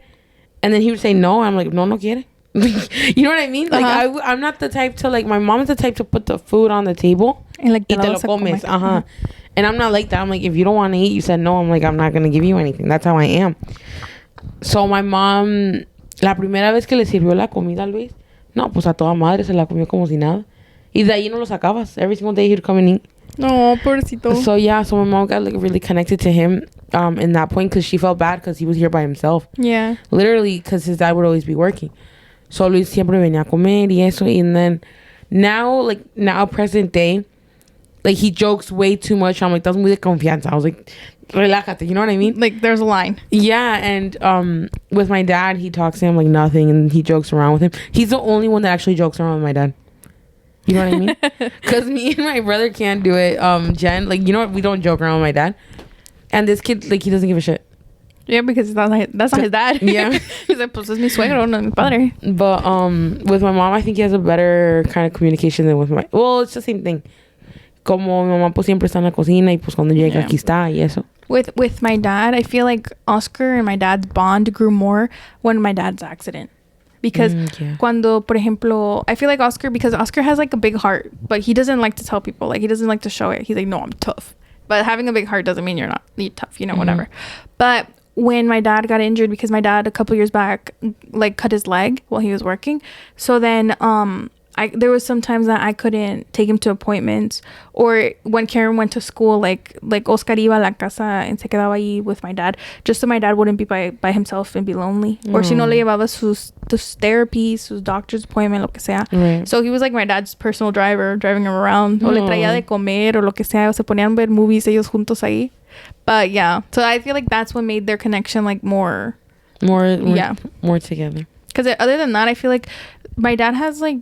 And then he would say no. I'm like, no quiere. You know what I mean? Like, I'm not the type to, like, my mom is the type to put the food on the table. And like, y te lo comes. Uh-huh. And I'm not like that. I'm like, if you don't want to eat, you said no. I'm like, I'm not going to give you anything. That's how I am. So my mom, la primera vez que le sirvió la comida a Luis, no, pues a toda madre se la comió como si nada. Y de ahí no lo sacabas. Every single day he'd come and eat. Oh, pobrecito. So yeah, so my mom got like really connected to him in that point, because she felt bad because he was here by himself. Yeah. Literally, because his dad would always be working. So Luis siempre venía a comer y eso. And then now present day, like, he jokes way too much. I'm like, that's muy de confianza. I was like, relájate, you know what I mean? Like, there's a line. Yeah, and with my dad, he talks to him like nothing, and he jokes around with him. He's the only one that actually jokes around with my dad. You know what I mean? Because me and my brother can't do it. Jen, like, you know what? We don't joke around with my dad. And this kid, like, he doesn't give a shit. Yeah, because that's not his dad. Yeah. He's like, pues es mi suegro, no mi padre. But with my mom, I think he has a better kind of communication than with my... Well, it's the same thing. Como mi mamá pues siempre está en la cocina, y pues cuando llega aquí está y eso. With my dad, I feel like Oscar and my dad's bond grew more when my dad's accident. Because cuando, por ejemplo, I feel like because Oscar has like a big heart, but he doesn't like to tell people, like, he doesn't like to show it. He's like, no, I'm tough. But having a big heart doesn't mean you're tough, you know, whatever. But when my dad got injured, because my dad a couple years back, like, cut his leg while he was working. So then, there was some times that I couldn't take him to appointments, or when Karen went to school, like Oscar iba a la casa and se quedaba ahí with my dad, just so my dad wouldn't be by himself and be lonely. Or si no le llevaba sus therapies, sus doctor's appointment, lo que sea. Right. So he was like my dad's personal driver, driving him around. O le traía de comer o lo que sea. O se ponían a ver movies ellos juntos ahí. But yeah, so I feel like that's what made their connection like more together. Because other than that, I feel like my dad has like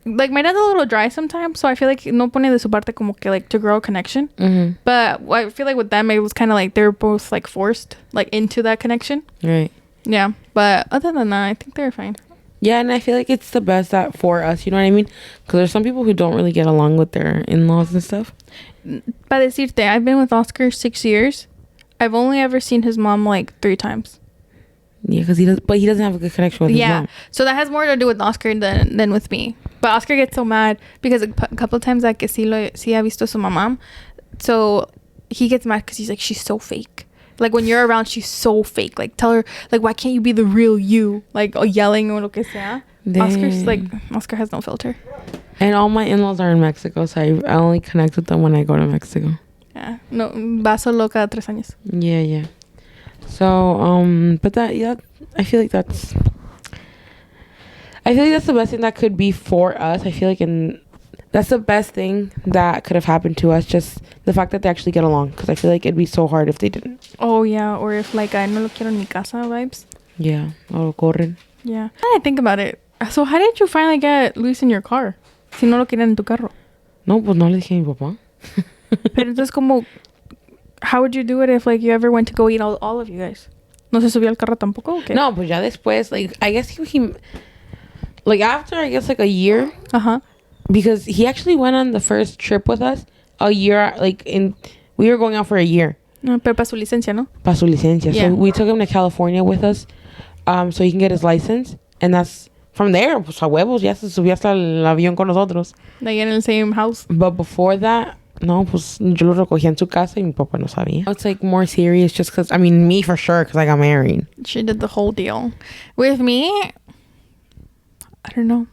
my dad's a little dry sometimes, so I feel like no pone de su parte como que like to grow a connection. Mm-hmm. But I feel like with them, it was kind of like they were both like forced like into that connection. Right. Yeah, but other than that, I think they're fine. Yeah, and I feel like it's the best that for us, you know what I mean? Because there's some people who don't really get along with their in-laws and stuff. Para decirte, I've been with Oscar 6 years. I've only ever seen his mom like 3 times. Yeah, because he doesn't have a good connection with his mom. So that has more to do with Oscar than with me. But Oscar gets so mad because a couple of times que sí ha visto su mamá. So he gets mad because he's like, she's so fake. Like when you're around, she's so fake. Like tell her, like, why can't you be the real you? Like yelling or lo que sea. Oscar has no filter. And all my in-laws are in Mexico, so I only connect with them when I go to Mexico. Yeah. No, va solo cada 3 años. Yeah. So, but I feel like that's the best thing that could be for us. I feel like that's the best thing that could have happened to us. Just the fact that they actually get along. Because I feel like it'd be so hard if they didn't. Oh, yeah. Or if, like, I no lo quiero en mi casa vibes. Yeah. O corren. Yeah. I didn't think about it. So, how did you finally get Luis in your car? Si no lo querían en tu carro. No, pues no le dije a mi papá. Pero entonces, como... How would you do it if, like, you ever went to go eat all of you guys? ¿No se subió al carro tampoco? Okay. No, pues ya después, like, I guess he like, after, I guess, like, a year. Uh-huh. Because he actually went on the first trip with us a year, like, we were going out for a year. No, pero para su licencia, ¿no? Para su licencia. Yeah. So we took him to California with us, so he can get his license. And that's from there, pues a huevos, ya se subió hasta el avión con nosotros. Like in the same house. But before that, no, pues yo lo recogí en su casa y mi papá no sabía. It's like more serious just because, I mean, me for sure, because I got married. She did the whole deal. With me, I don't know.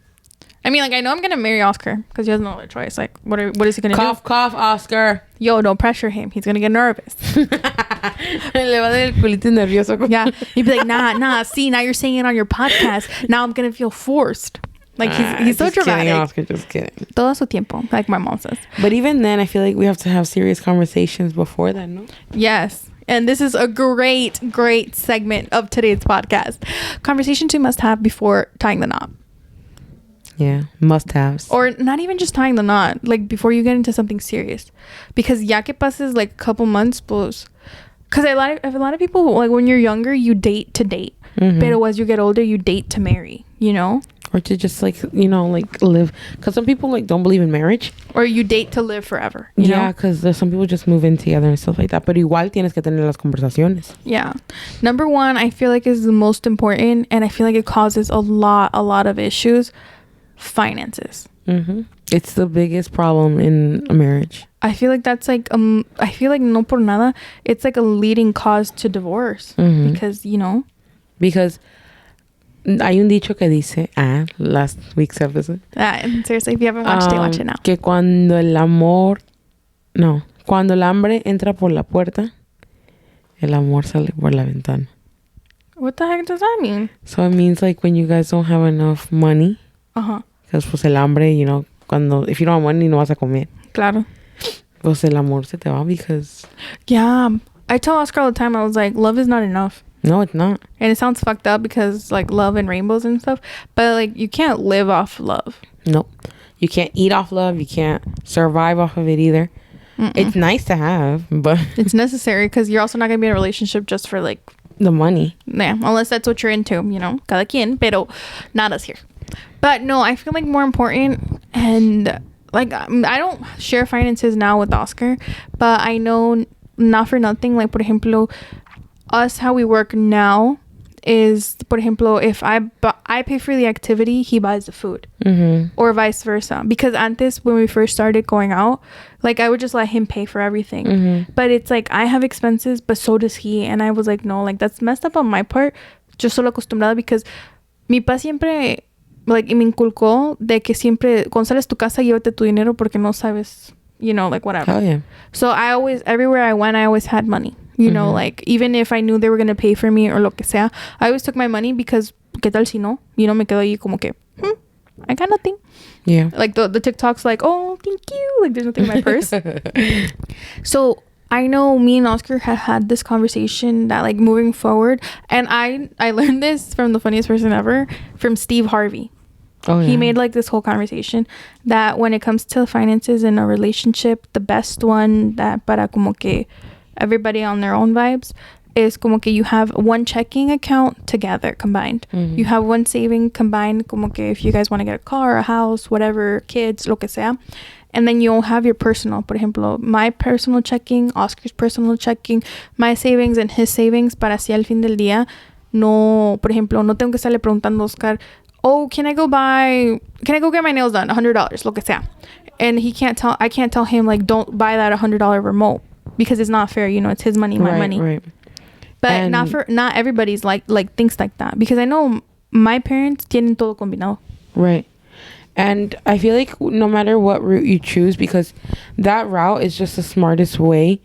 I mean, like, I know I'm going to marry Oscar because he has no other choice. Like, what is he going to do? Cough, Oscar. Yo, don't pressure him. He's going to get nervous. Le va a dar el culito nervioso. Yeah. He'd be like, nah. See, now you're saying it on your podcast. Now I'm going to feel forced. Like, he's so dramatic. Kidding, Oscar, just kidding. Todo su tiempo, like my mom says. But even then, I feel like we have to have serious conversations before that, no? Yes. And this is a great segment of today's podcast. Conversations we must have before tying the knot. Yeah, must-haves. Or not even just tying the knot, like before you get into something serious. Because ya que pases like a couple months, pues... Because a lot of people, like when you're younger, you date to date. Mm-hmm. But as you get older, you date to marry, you know? Or to just like, you know, like live. Because some people like don't believe in marriage. Or you date to live forever, you know? Yeah, because some people just move in together and stuff like that. Pero igual tienes que tener las conversaciones. Yeah. Number one, I feel like is the most important. And I feel like it causes a lot of issues. Finances. Mm-hmm. It's the biggest problem in a marriage. I feel like that's like I feel like no por nada it's like a leading cause to divorce. Mm-hmm. Because, you know, because hay un dicho que dice last week's episode, seriously, if you haven't watched it, watch it now, que cuando el hambre entra por la puerta, el amor sale por la ventana. What the heck does that mean? So it means like when you guys don't have enough money, because pues el hambre, you know, if you don't have money no vas a comer. Claro. Pues el amor se te va because... Yeah. I tell Oscar all the time, I was like, love is not enough. No, it's not. And it sounds fucked up because like love and rainbows and stuff, but like you can't live off love. Nope. You can't eat off love. You can't survive off of it either. Mm-mm. It's nice to have, but... It's necessary because you're also not going to be in a relationship just for like... the money. Yeah, unless that's what you're into, you know. Cada quien, pero not us here. But no, I feel like more important, and like I don't share finances now with Oscar, but I know not for nothing, like por ejemplo, us how we work now is, por ejemplo, if I pay for the activity, he buys the food, or vice versa. Because antes when we first started going out, like I would just let him pay for everything, but it's like I have expenses, but so does he, and I was like, no, like that's messed up on my part. Yo solo acostumbrada because mi pa siempre like me inculcó de que siempre cuando sales tu casa llévate tu dinero porque no sabes, you know, like whatever. Oh yeah. So I always, everywhere I went, I always had money. You know, like even if I knew they were going to pay for me or lo que sea, I always took my money because ¿qué tal si no? You know, me quedo ahí como que, I got nothing. Yeah. Like the TikTok's like, oh, thank you. Like there's nothing in my purse. So I know me and Oscar had this conversation that like moving forward, and I learned this from the funniest person ever, from Steve Harvey. Oh, yeah. He made like this whole conversation that when it comes to finances in a relationship, the best one that para como que everybody on their own vibes is como que you have one checking account together combined. You have one saving combined, como que if you guys want to get a car, a house, whatever, kids, lo que sea. And then you'll have your personal, por ejemplo, my personal checking, Oscar's personal checking, my savings and his savings, para así al fin del día no, por ejemplo, no tengo que estarle preguntando a Oscar, oh, can I go get my nails done? $100, lo que sea. And I can't tell him like, don't buy that $100 remote because it's not fair. You know, it's his money, my money. Right. But not everybody's like thinks like that, because I know my parents tienen todo combinado. Right. And I feel like no matter what route you choose, because that route is just the smartest way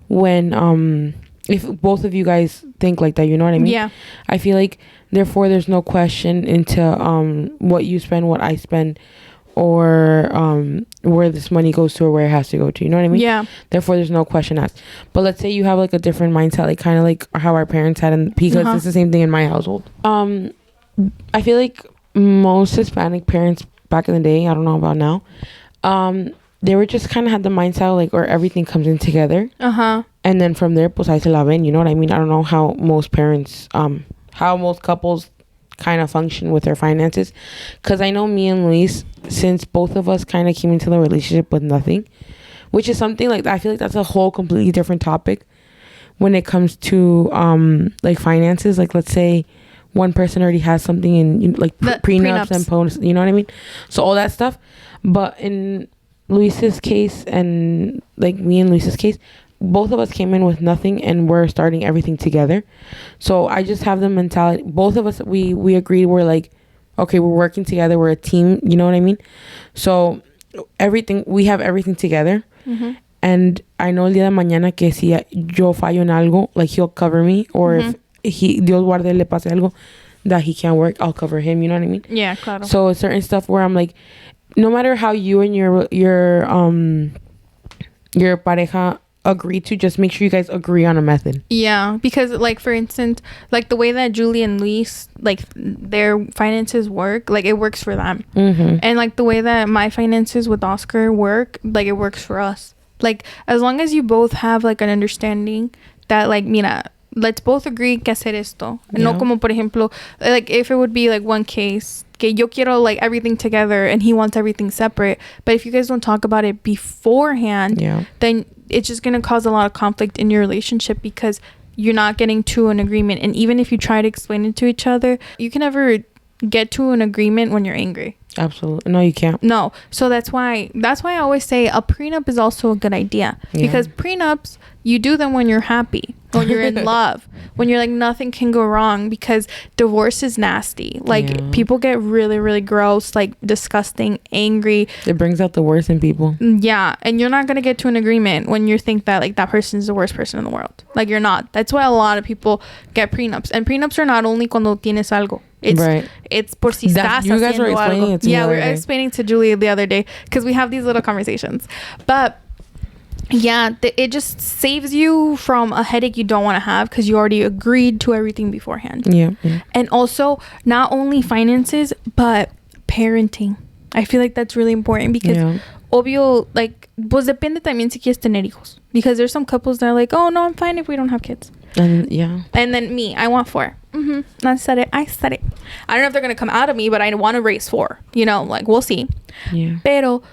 when if both of you guys think like that, you know what I mean? Yeah. I feel like therefore there's no question into what you spend, what I spend, or where this money goes to or where it has to go to, you know what I mean? Yeah. Therefore there's no question asked. But let's say you have like a different mindset, like kind of like how our parents had, and because it's the same thing in my household. I feel like most Hispanic parents back in the day, I don't know about now, they were just kind of had the mindset like, or everything comes in together, and then from there pues ahí se la ven, you know what I mean? I don't know how most parents how most couples kind of function with their finances, because I know me and Luis, since both of us kind of came into the relationship with nothing, which is something like I feel like that's a whole completely different topic when it comes to like finances. Like let's say one person already has something in like prenups and posts, you know what I mean? So all that stuff. But in Luis's case and like me and Luis's case, both of us came in with nothing and we're starting everything together. So I just have the mentality, both of us, we agreed, we're like, okay, we're working together, we're a team, you know what I mean? So we have everything together. And I know el día de mañana que si yo fallo en algo, like he'll cover me, or if Dios guarde le pase algo that he can't work, I'll cover him, you know what I mean? Yeah, claro. So certain stuff where I'm like, no matter how you and your pareja agree to, just make sure you guys agree on a method. Yeah, because like for instance, like the way that Julie and Luis, like their finances work, like it works for them. And like the way that my finances with Oscar work, like it works for us. Like as long as you both have like an understanding that like, mira, let's both agree que hacer esto. Yeah. No como por ejemplo, like if it would be like one case que yo quiero like everything together and he wants everything separate, but if you guys don't talk about it beforehand, then it's just gonna cause a lot of conflict in your relationship, because you're not getting to an agreement. And even if you try to explain it to each other, you can never get to an agreement when you're angry. Absolutely. No, you can't. No. So that's why I always say a prenup is also a good idea, because prenups, you do them when you're happy, when you're in love, when you're like nothing can go wrong, because divorce is nasty. Like people get really, really gross, like disgusting, angry. It brings out the worst in people. Yeah. And you're not going to get to an agreement when you think that like that person is the worst person in the world. Like you're not. That's why a lot of people get prenups. And prenups are not only cuando tienes algo. It's por si estás you guys were explaining it to me. Yeah, we were explaining to Julie the other day, because we have these little conversations. But yeah, it just saves you from a headache you don't want to have, because you already agreed to everything beforehand. Yeah. And also not only finances but parenting. I feel like that's really important, because obvio, like pues depende también si quieres tener hijos, because there's some couples that are like, oh no, I'm fine if we don't have kids. And then me, I want 4. I said it. I don't know if they're gonna come out of me, but I want to raise 4. You know, like we'll see. Yeah. Pero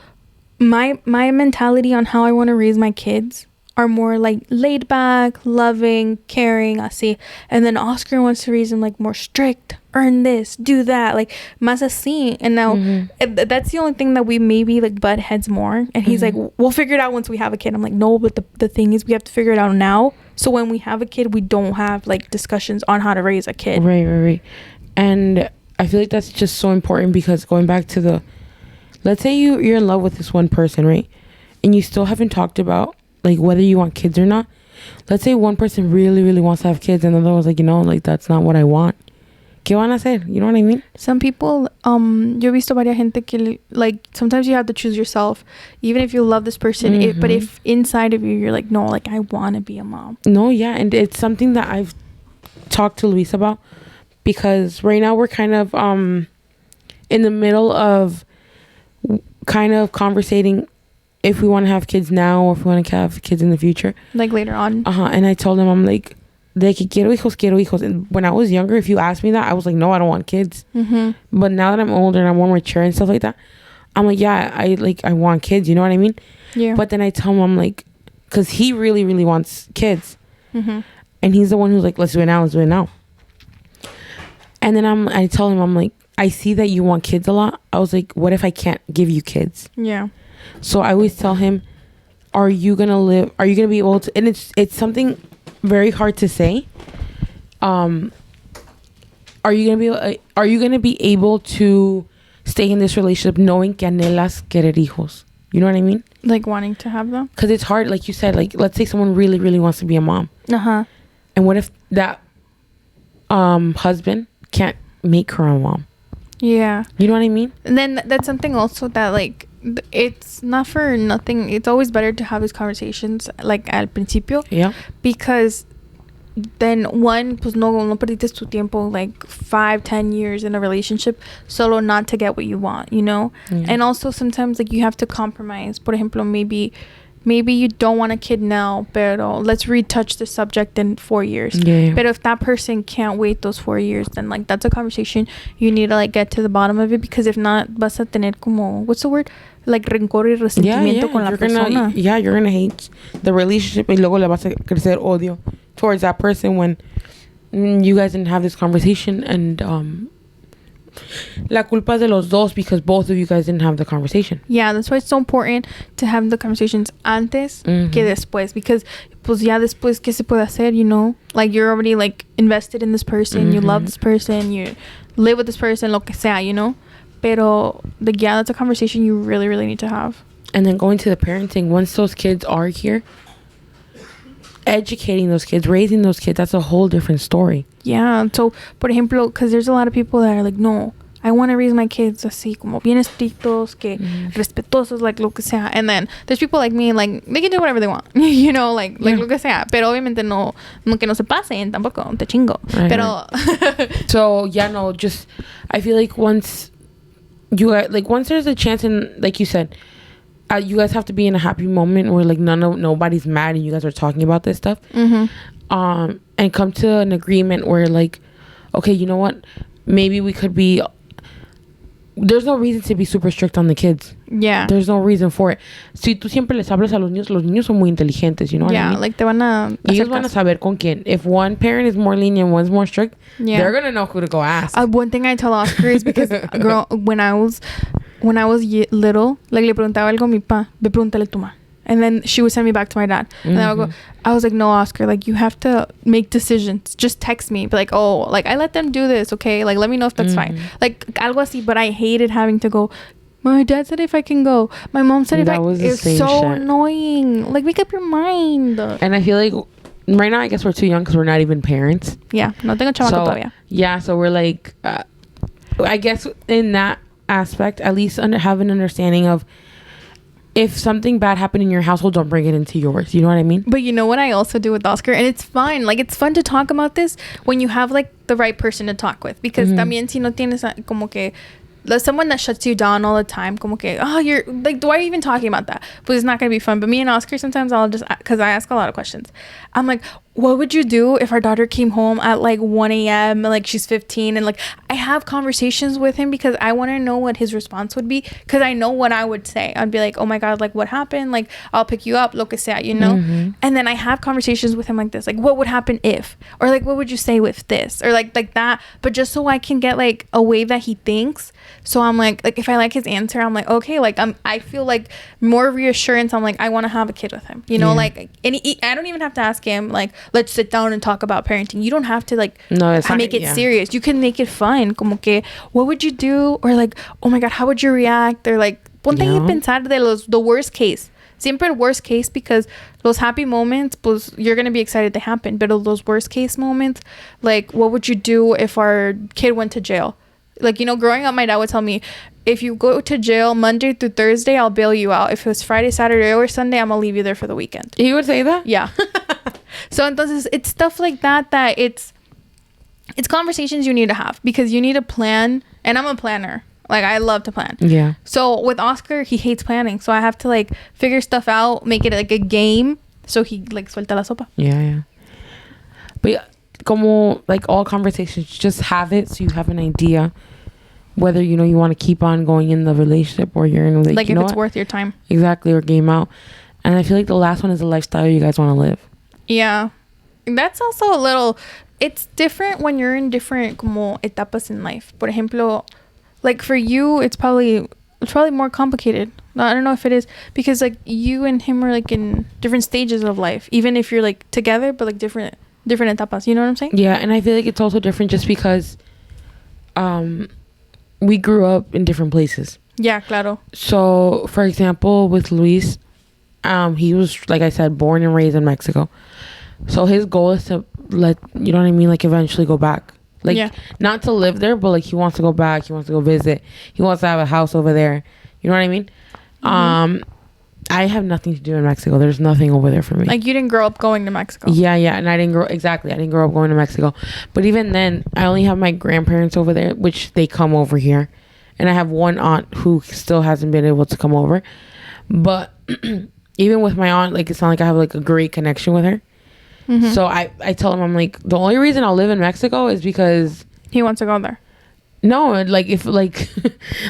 my mentality on how I want to raise my kids are more like laid back, loving, caring, así. And then Oscar wants to raise them like more strict, earn this, do that, like más así. And now that's the only thing that we maybe like butt heads more. And he's like, we'll figure it out once we have a kid. I'm like, no, but the thing is we have to figure it out now, so when we have a kid we don't have like discussions on how to raise a kid. Right. And I feel like that's just so important, because going back to let's say you're in love with this one person, right, and you still haven't talked about like whether you want kids or not. Let's say one person really, really wants to have kids, and the other one's like, like that's not what I want. ¿Qué van a hacer? You know what I mean? Some people, yo he visto varias gente que like sometimes you have to choose yourself, even if you love this person. But if inside of you you're like, no, like I want to be a mom. No, yeah, and it's something that I've talked to Luis about, because right now we're kind of in the middle of kind of conversating if we want to have kids now or if we want to have kids in the future, like later on. And I told him, I'm like, de que quiero hijos. And when I was younger, if you asked me that, I was like, no, I don't want kids. But now that I'm older and I'm more mature and stuff like that, I'm like, yeah, I want kids, you know what I mean? Yeah. But then I tell him, I'm like, because he really, really wants kids, and he's the one who's like, let's do it now. And then I tell him, I'm like, I see that you want kids a lot. I was like, what if I can't give you kids? Yeah. So I always tell him, are you gonna be able to? And it's something very hard to say, are you gonna be able to stay in this relationship knowing que anhelas querer hijos? You know what I mean? Like wanting to have them? Because it's hard, like you said. Like, let's say someone really, really wants to be a mom. And what if that husband can't make her a mom? Yeah. You know what I mean? And then that's something also that, like, it's not for nothing. It's always better to have these conversations, like, al principio. Yeah. Because then, one, pues no perdiste tu tiempo, like, 5-10 years in a relationship solo not to get what you want, you know? Yeah. And also, sometimes, like, you have to compromise. Por ejemplo, maybe you don't want a kid now, pero let's retouch the subject in 4 years. Yeah. But if that person can't wait those 4 years, then, like, that's a conversation you need to, like, get to the bottom of it, because if not, vas a tener como, what's the word? Like, rencor y resentimiento con la persona. You're gonna hate the relationship, y luego le vas a crecer odio towards that person when you guys didn't have this conversation, and la culpa es de los dos, because both of you guys didn't have the conversation. Yeah, that's why it's so important to have the conversations antes que después, because pues ya después ¿qué se puede hacer, you know? Like, you're already, like, invested in this person, you love this person, you live with this person, lo que sea, you know? Pero that's a conversation you really, really need to have. And then going to the parenting, once those kids are here, educating those kids, raising those kids, that's a whole different story. Yeah. So, por ejemplo, because there's a lot of people that are like, no, I want to raise my kids así, como bien estrictos, que respetuosos, like, lo que sea. And then there's people like me, like, they can do whatever they want, you know, like lo que sea. Pero obviamente no que no se pasen, tampoco, te chingo. Right, Pero. Right. So, just, I feel like once there's a chance, and like you said, you guys have to be in a happy moment where, like, nobody's mad and you guys are talking about this stuff, and come to an agreement where, like, okay, you know what, maybe we could be. There's no reason to be super strict on the kids. Yeah. There's no reason for it. Si tú siempre les hablas a los niños son muy inteligentes, you know what I mean? Yeah, like, te van a... Ellos van a saber con quién. If one parent is more lenient, one's more strict, they're gonna know who to go ask. One thing I tell Oscar is because, girl, when I was little, like, le preguntaba algo a mi pa, ve pregúntale a tu ma. And then she would send me back to my dad. And then I was like, no, Oscar, like, you have to make decisions. Just text me. Be like, oh, like, I let them do this, okay? Like, let me know if that's fine. Like, algo así. But I hated having to go, my dad said if I can go. My mom said if I... It's so annoying. Like, make up your mind. And I feel like right now, I guess we're too young because we're not even parents. Yeah. No tengo chamaco todavía. Yeah, so we're like... I guess in that aspect, at least have an understanding of if something bad happened in your household, don't bring it into yours. You know what I mean? But you know what I also do with Oscar? And it's fun. Like, it's fun to talk about this when you have, like, the right person to talk with. Because también si no tienes como que... someone that shuts you down all the time, como que, oh, you're like, why are you even talking about that? But it's not gonna be fun. But me and Oscar, sometimes I'll just, because I ask a lot of questions, I'm like, what would you do if our daughter came home at like 1 a.m. like she's 15, and like I have conversations with him because I want to know what his response would be, because I know what I would say. I'd be like, oh my god, like what happened, like I'll pick you up, lo que sea, you know. And then I have conversations with him like this, like what would happen if, or like what would you say with this, or like that, but just so I can get like a way that he thinks. So I'm like if I like his answer, I'm like, okay, like I feel like more reassurance. I'm like, I want to have a kid with him, you know. Like, and I don't even have to ask him like, let's sit down and talk about parenting. You don't have to like make it serious. You can make it fun, como que what would you do, or like, oh my god, how would you react, or like ponte a pensar de the worst case. Siempre el worst case, because those happy moments, pues you're gonna be excited they happen, but those worst case moments, like what would you do if our kid went to jail? Like, you know, growing up, my dad would tell me, if you go to jail Monday through Thursday, I'll bail you out. If it was Friday, Saturday, or Sunday, I'm gonna leave you there for the weekend. He would say that? Yeah. So entonces it's stuff like that it's conversations you need to have, because you need a plan. And I'm a planner. Like, I love to plan. Yeah. So with Oscar, he hates planning. So I have to like figure stuff out, make it like a game, so he like suelta la sopa. Yeah. But como like all conversations, just have it so you have an idea whether you want to keep on going in the relationship, or you're in like if it's worth your time. Exactly, or game out. And I feel like the last one is the lifestyle you guys want to live. Yeah. That's also a little, it's different when you're in different como etapas in life. Por ejemplo, like for you, it's probably more complicated. I don't know if it is, because like you and him are like in different stages of life, even if you're like together, but like different different etapas. You know what I'm saying? Yeah, and I feel like it's also different just because we grew up in different places. Yeah, claro. So, for example, with Luis, he was, like I said, born and raised in Mexico. So his goal is to you know what I mean, like eventually go back. Like, yeah. Not to live there, but like he wants to go back. He wants to go visit. He wants to have a house over there. You know what I mean? Mm-hmm. I have nothing to do in Mexico. There's nothing over there for me. Like, you didn't grow up going to Mexico. Yeah, and I didn't grow up going to Mexico. But even then, I only have my grandparents over there, which they come over here. And I have one aunt who still hasn't been able to come over. But even with my aunt, like, it's not like I have like a great connection with her. Mm-hmm. So I tell him, I'm like, the only reason I'll live in Mexico is because he wants to go there. No, like if like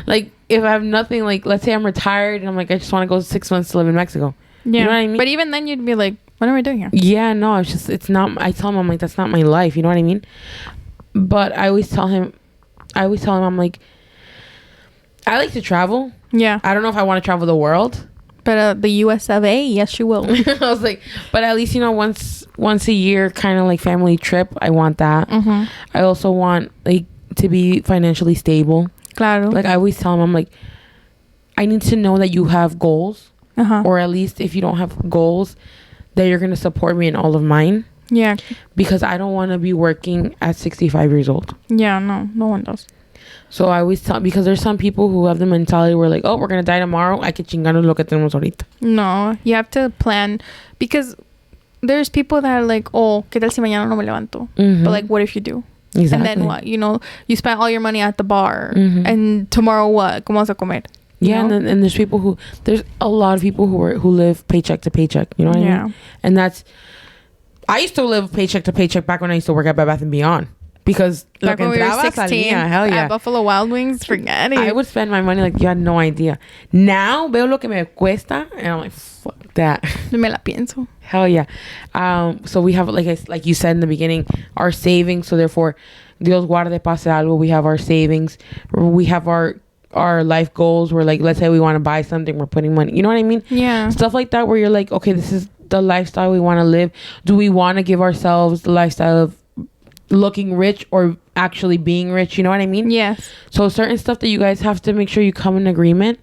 like if I have nothing, like let's say I'm retired and I'm like, I just want to go 6 months to live in Mexico. Yeah. You know what I mean? But even then you'd be like, what am I doing here? Yeah, no, it's not. I tell him, I'm like, that's not my life. You know what I mean? But I always tell him, I'm like, I like to travel. Yeah. I don't know if I want to travel the world. But the US of A, yes, you will. I was like, but at least, once a year, kind of like family trip. I want that. Mm-hmm. I also want like to be financially stable. Claro. Like I always tell him, I'm like, I need to know that you have goals, or at least if you don't have goals, that you're gonna support me in all of mine. Yeah. Because I don't want to be working at 65 years old. Yeah, no one does. So I always tell, because there's some people who have the mentality where like, oh, we're gonna die tomorrow. Hay que chingarnos lo que tenemos ahorita. No, you have to plan, because there's people that are like, oh, ¿qué tal si mañana no me levanto? Mm-hmm. But like, what if you do? Exactly. And then what? You spent all your money at the bar, mm-hmm. and tomorrow what? ¿Cómo vas a comer? Yeah, and there's a lot of people who live paycheck to paycheck. You know what I mean? And I used to live paycheck to paycheck back when I used to work at Bed Bath & Beyond. Because back when we were 16, hell yeah. At Buffalo Wild Wings, forget it. I would spend my money like you had no idea. Now, veo lo que me cuesta, and I'm like, fuck that. Me la pienso. Hell yeah. So we have, like you said in the beginning, our savings. So therefore, Dios guarde pase algo. We have our savings. We have our life goals. Where like, let's say we want to buy something, we're putting money. You know what I mean? Yeah. Stuff like that, where you're like, okay, this is the lifestyle we want to live. Do we want to give ourselves the lifestyle of looking rich or actually being rich? You know what I mean? Yes. So certain stuff that you guys have to make sure you come in agreement.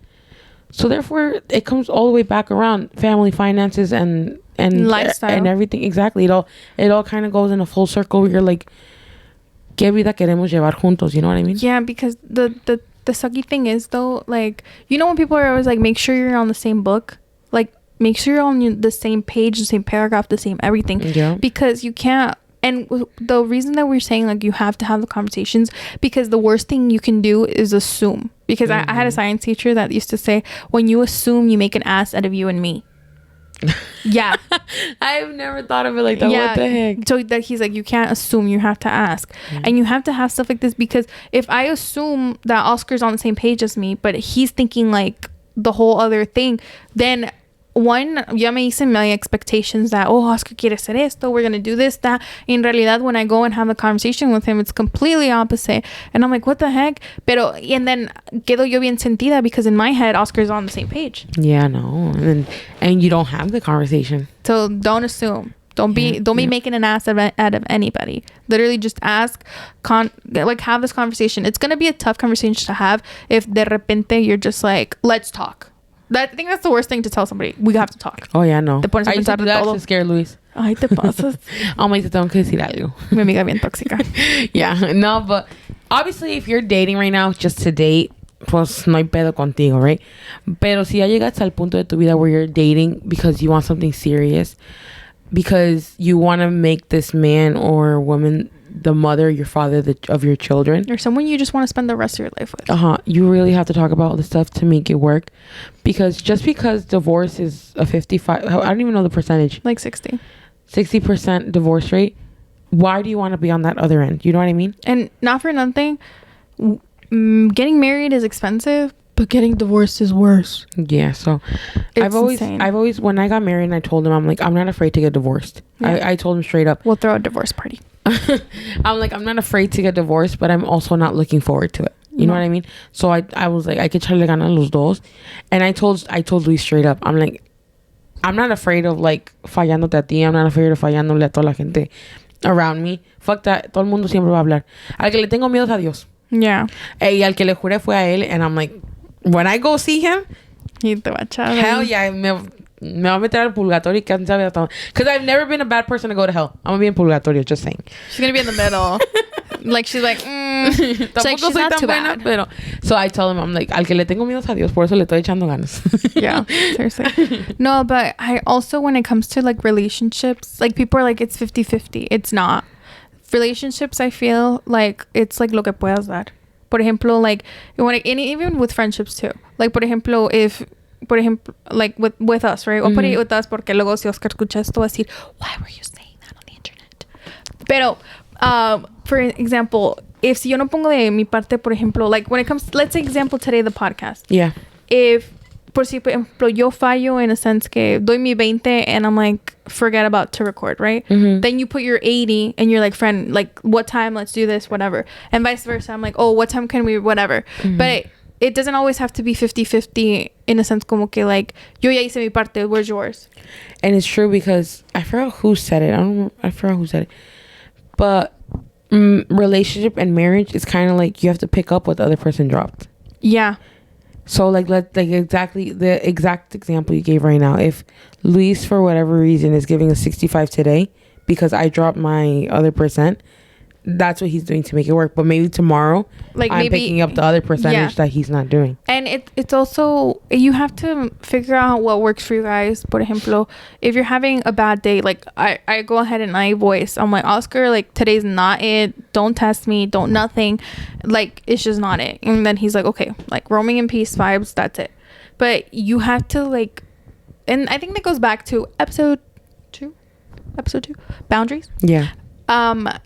So therefore it comes all the way back around family, finances, and lifestyle and everything. Exactly. It all kind of goes in a full circle where you're like, ¿qué vida queremos llevar juntos? You know what I mean? Yeah, because the sucky thing is though, like, when people are always like, make sure you're on the same book, like make sure you're on the same page, the same paragraph, the same everything. Yeah. Because you can't. And the reason that we're saying like you have to have the conversations, because the worst thing you can do is assume. Because I had a science teacher that used to say, when you assume, you make an ass out of you and me. Yeah. I've never thought of it like that. Yeah. What the heck? So that he's like, you can't assume, you have to ask. And you have to have stuff like this, because if I assume that Oscar's on the same page as me, but he's thinking like the whole other thing, then one, ya me hice my expectations that, oh, Oscar quiere hacer esto, we're gonna do this, that. In realidad, when I go and have a conversation with him, it's completely opposite. And I'm like, what the heck? And then quedo yo bien sentida, because in my head, Oscar's on the same page. Yeah, no. And you don't have the conversation. So don't assume. Don't be making an ass out of anybody. Literally just ask, have this conversation. It's gonna be a tough conversation to have if de repente you're just like, let's talk. I think that's the worst thing to tell somebody. We have to talk. Oh, yeah, no. Te pones a pensar de todo. To scare Luis. Ay, te pasas. I'm like, te tengo que decir algo. Mi amiga bien tóxica. Yeah, no, but obviously if you're dating right now just to date, pues no hay pedo contigo, right? Pero si ya llegas al punto de tu vida where you're dating because you want something serious, because you want to make this man or woman the mother, your father of your children, or someone you just want to spend the rest of your life with, you really have to talk about all the stuff to make it work. Because just because divorce is a 55, I don't even know the percentage, like 60% divorce rate, why do you want to be on that other end? You know what I mean? And not for nothing, getting married is expensive, but getting divorced is worse. Yeah, so I've always when I got married and I told him, I'm like, I'm not afraid to get divorced. Yeah. I told him straight up, we'll throw a divorce party. I'm like, I'm not afraid to get divorced, but I'm also not looking forward to it. You know what I mean? So I was like, I could echarle ganas los dos. And I told Luis straight up, I'm like, I'm not afraid of like fallándote a ti. I'm not afraid of fallándole a toda la gente. around me. Fuck that. Todo el mundo siempre va a hablar. Al que le tengo miedo es a Dios. Yeah. Y al que le juré fue a él. And I'm like, when I go see him, Y te va a echar. hell yeah, me va a meter al purgatorio. Because I've never been a bad person to go to hell. I'm gonna be in purgatorio, just saying. She's gonna be in the middle. Like, she's like, She's like, she's not too bad. Pero, so I told him, I'm like, al que le tengo miedo es a Dios, por eso le estoy echando ganas. Yeah, seriously. No, but I also, when it comes to like relationships, like people are like, it's 50-50. It's not. Relationships, I feel like it's like lo que puedas dar. Por ejemplo, like, even with friendships too. Like, por ejemplo, like with us, right? I'll put it with us porque luego si Oscar escucha esto va a decir, why were you saying that on the internet? Pero, for example, if si yo no pongo de mi parte, por ejemplo, like when it comes, let's say example today, the podcast. Yeah. If, por ejemplo, yo fallo in a sense que doy mi 20 and I'm like, forget about to record, right? Then you put your 80 and you're like, friend, like, what time? Let's do this, whatever. And vice versa. I'm like, oh, what time can we, whatever. But it doesn't always have to be 50-50 in a sense como que like, yo ya hice mi parte, where's yours? And it's true because I forgot who said it. I forgot who said it. But relationship and marriage is kind of like you have to pick up what the other person dropped. Yeah. So like exactly the exact example you gave right now. If Luis for whatever reason is giving a 65 today because I dropped my other percent, that's what he's doing to make it work. But maybe tomorrow, like I'm picking up the other percentage that he's not doing. And it's also, you have to figure out what works for you guys. Por ejemplo, if you're having a bad day, like I go ahead and I voice, I'm like, Oscar, like today's not it. Don't test me. Don't nothing. Like it's just not it. And then he's like, okay, like roaming in peace vibes. That's it. But you have to like, and I think that goes back to episode 2, boundaries. Yeah.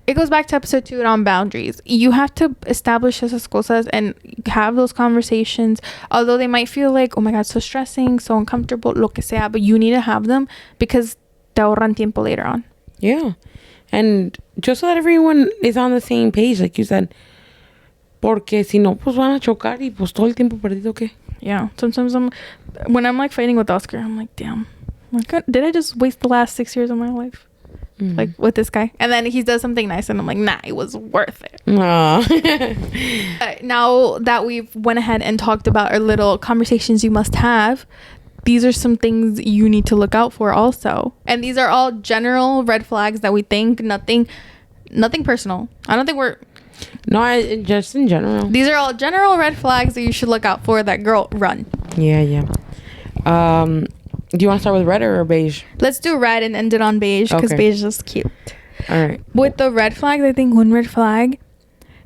It goes back to episode 2 on boundaries. You have to establish esas cosas and have those conversations, although they might feel like, oh my god, so stressing, so uncomfortable, lo que sea, but you need to have them because te ahorran tiempo later on. Yeah. And just so that everyone is on the same page, like you said, porque si no, pues van a chocar y pues todo el tiempo perdido, ¿qué? Yeah. Sometimes when I'm like fighting with Oscar, I'm like, damn, did I just waste the last 6 years of my life? Like with this guy, and then he does something nice and I'm like, nah, it was worth it. Now that we've went ahead and talked about our little conversations you must have, these are some things you need to look out for also, and these are all general red flags that we think, nothing personal. I don't think we're just in general, these are all general red flags that you should look out for. That girl, run. Yeah. Do you want to start with red or beige? Let's do red and end it on beige because beige is cute. All right. With the red flags, I think one red flag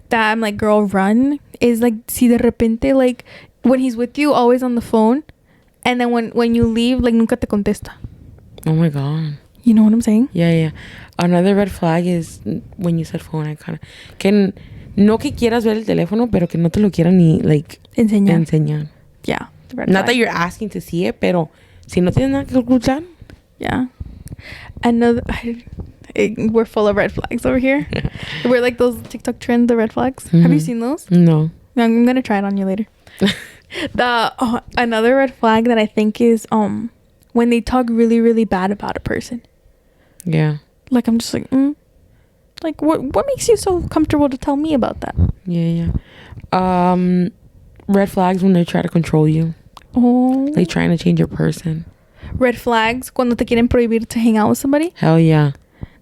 that I'm like, girl, run, is like, si de repente, like, when he's with you, always on the phone, and then when you leave, like, nunca te contesta. Oh my god. You know what I'm saying? Yeah. Another red flag is when you said phone, I kind of... Que no que quieras ver el teléfono, pero que no te lo quieran ni, like... Enseñar. Yeah. Not that you're asking to see it, pero... Si no tienes nada que ocultar. Yeah. We're full of red flags over here. We're like those TikTok trends, the red flags. Have you seen those? No. I'm going to try it on you later. Another red flag that I think is when they talk really, really bad about a person. Yeah. Like, I'm just like, like, what makes you so comfortable to tell me about that? Yeah. Red flags when they try to control you. Oh. Like trying to change your person. Red flags cuando te quieren prohibir to hang out with somebody. Hell yeah.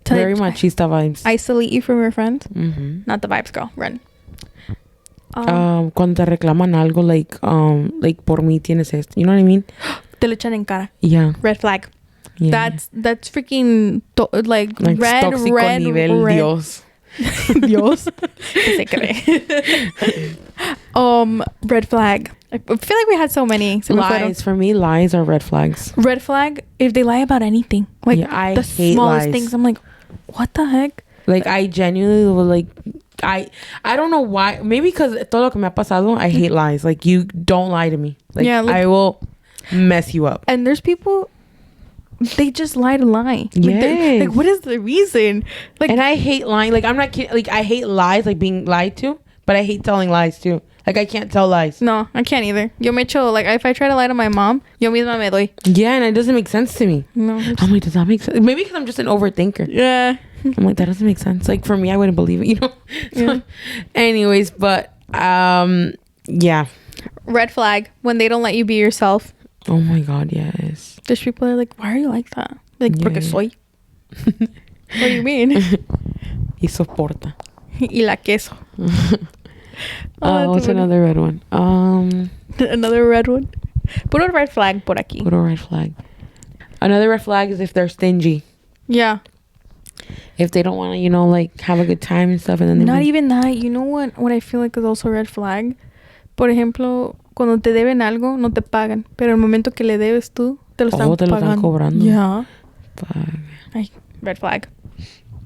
Very machista vibes. Isolate you from your friends. Not the vibes, girl. Run. Cuando te reclaman algo like por mí tienes esto. You know what I mean? Te lo echan en cara. Yeah. Red flag. Yeah. That's freaking like red, tóxico red, nivel red. Dios. Dios. Se cree. Red flag. I feel like we had so many. Lies. For me, lies are red flags. Red flag if they lie about anything. Like I the hate smallest lies. things. I'm like, what the heck? Like I genuinely will like I don't know why. Maybe because todo lo que me ha pasado, I hate lies. Like you don't lie to me. Like, yeah, like, I will mess you up. And there's people, they just lie to lie. Yeah. Like what is the reason? Like, and I hate lying. Like I'm not kidding. Like I hate lies, like being lied to. But I hate telling lies too. Like I can't tell lies. No, I can't either. Yo me echo, like if I try to lie to my mom, yo misma me doy. Yeah, and it doesn't make sense to me. No. I'm like, does that make sense? Maybe because I'm just an overthinker. Yeah. I'm like, that doesn't make sense. Like, for me, I wouldn't believe it, you know? So, anyways, but, yeah. Red flag, when they don't let you be yourself. Oh, my God, yes. There's people that are like, why are you like that? Like, porque soy. What do you mean? Y soporta. Y la queso. What's another red one? Another red one. Puro red flag por aquí. Puro red flag. Another red flag is if they're stingy. Yeah. If they don't want to, you know, like, have a good time and stuff. And then not even that. You know what I feel like is also a red flag? Por ejemplo, cuando te deben algo, no te pagan. Pero el momento que le debes tú, te lo están cobrando. Yeah. Fuck. Ay, red flag.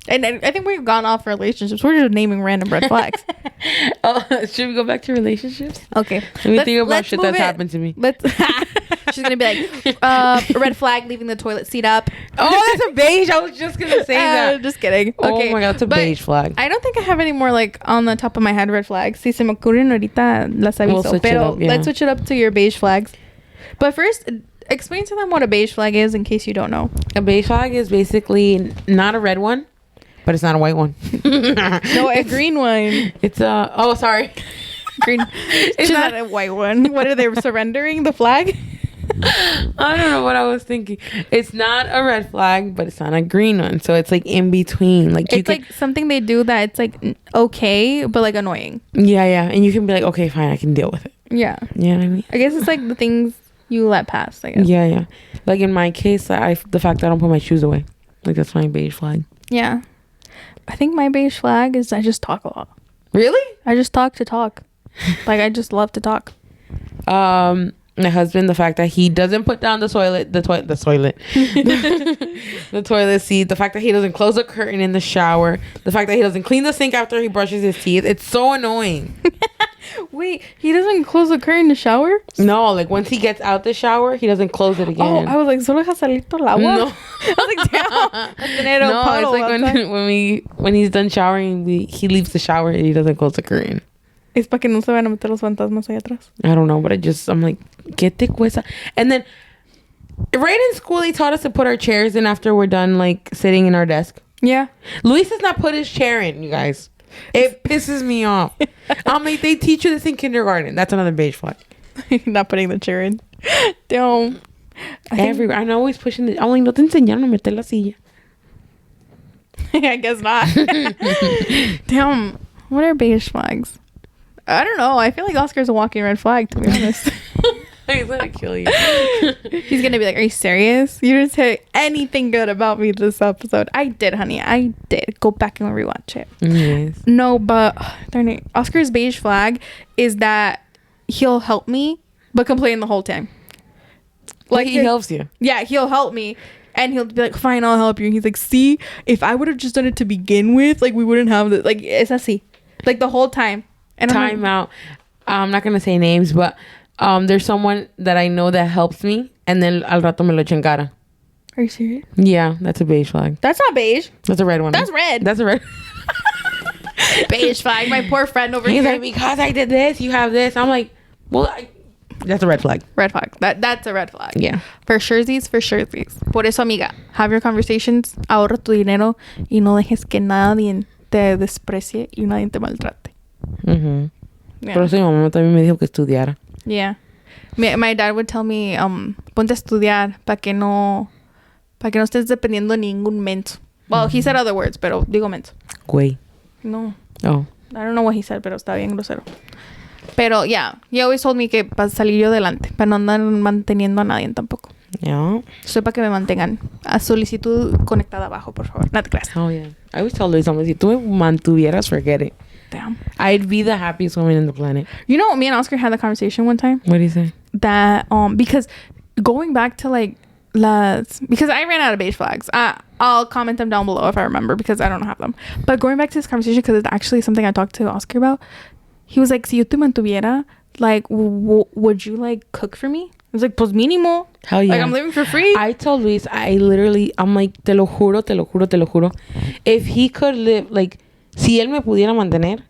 And I think we've gone off relationships. We're just naming random red flags. Should we go back to relationships? Okay. Let me think about shit that's happened to me. She's going to be like, red flag, leaving the toilet seat up. Oh, that's a beige. I was just going to say that. Just kidding. Okay. Oh my God, it's a beige flag. I don't think I have any more, like, on the top of my head red flags. Si se me ocurren ahorita, las aviso. Pero let's switch it up to your beige flags. But first, explain to them what a beige flag is in case you don't know. A beige flag is basically not a red one. But it's not a white one. No, a green one. It's a... Oh, sorry. Green. It's not a white one. What are they surrendering? The flag? I don't know what I was thinking. It's not a red flag, but it's not a green one. So it's like in between. Like it's like something they do that it's like okay, but like annoying. Yeah, yeah. And you can be like, okay, fine, I can deal with it. Yeah. You know what I mean? I guess it's like the things you let pass, I guess. Yeah, yeah. Like in my case, the fact that I don't put my shoes away. Like that's my beige flag. Yeah. I think my beige flag is I just talk a lot. Really? I just talk to talk. Like I just love to talk. My husband, the fact that he doesn't put down the toilet the toilet seat, the fact that he doesn't close the curtain in the shower, the fact that he doesn't clean the sink after he brushes his teeth. It's so annoying. Wait, he doesn't close the curtain in the shower? No, like once he gets out the shower, he doesn't close it again. Oh, I was like, solo deja salir todo el agua. No. I was like, damn. No, it's like when he's done showering, he leaves the shower and he doesn't close the curtain. Es para que no se van a meter los fantasmas allá atrás. I don't know, but I'm like, ¿qué te cuesta? And then, right in school, they taught us to put our chairs in after we're done, like, sitting in our desk. Yeah. Luis has not put his chair in, you guys. It pisses me off. I'm like, they teach you this in kindergarten. That's another beige flag. Not putting the chair in. Damn. Everywhere. I'm always pushing the... I'm like, no te enseñaron a meter la silla. I guess not. Damn. What are beige flags? I don't know. I feel like Oscar's a walking red flag, to be honest. He's gonna kill you. He's gonna be like, are you serious? You didn't say anything good about me this episode. I did, honey. I did. Go back and rewatch it. Yes. No, but darn it. Oscar's beige flag is that he'll help me, but complain the whole time. Like he helps you. Yeah, he'll help me. And he'll be like, fine, I'll help you. And he's like, see, if I would have just done it to begin with, like, we wouldn't have this. Like, it's así. Like, the whole time. And time out. I'm not gonna say names, but there's someone that I know that helps me, and then al rato me lo echa en cara. Are you serious? Yeah, that's a beige flag. That's not beige. That's a red one. That's red. That's a red. Beige flag. My poor friend over here. He's like, because I did this, you have this. I'm like, well, that's a red flag. Red flag. That's a red flag. Yeah. For surezies, for surezies. Por eso, amiga, have your conversations, ahorra tu dinero y no dejes que nadie te desprecie y nadie te maltrate. Mhm. Yeah. Por eso mi mamá también me dijo que estudiara. Yeah. My dad would tell me, ponte a estudiar para que no estés dependiendo de ningún menso. Well, he said other words, pero digo menso. Güey. No. Oh. I don't know what he said, pero está bien grosero. Pero, yeah. He always told me que para salir yo adelante, para no andar manteniendo a nadie tampoco. Yeah. Soy para que me mantengan. A solicitud conectada abajo, por favor. Not class. Oh, yeah. I always tell Luis, I'm like, si tú me mantuvieras, forget it. Damn. I'd be the happiest woman in the planet. You know, me and Oscar had the conversation one time. What do you say? That, because going back to, like, because I ran out of beige flags. I'll comment them down below if I remember, because I don't have them. But going back to this conversation, because it's actually something I talked to Oscar about, he was like, si yo te mantuviera, like, would you, like, cook for me? I was like, pues mínimo. Hell yeah. Like, I'm living for free. I told Luis, I'm like, te lo juro. If he could live, like, si él me pudiera mantener,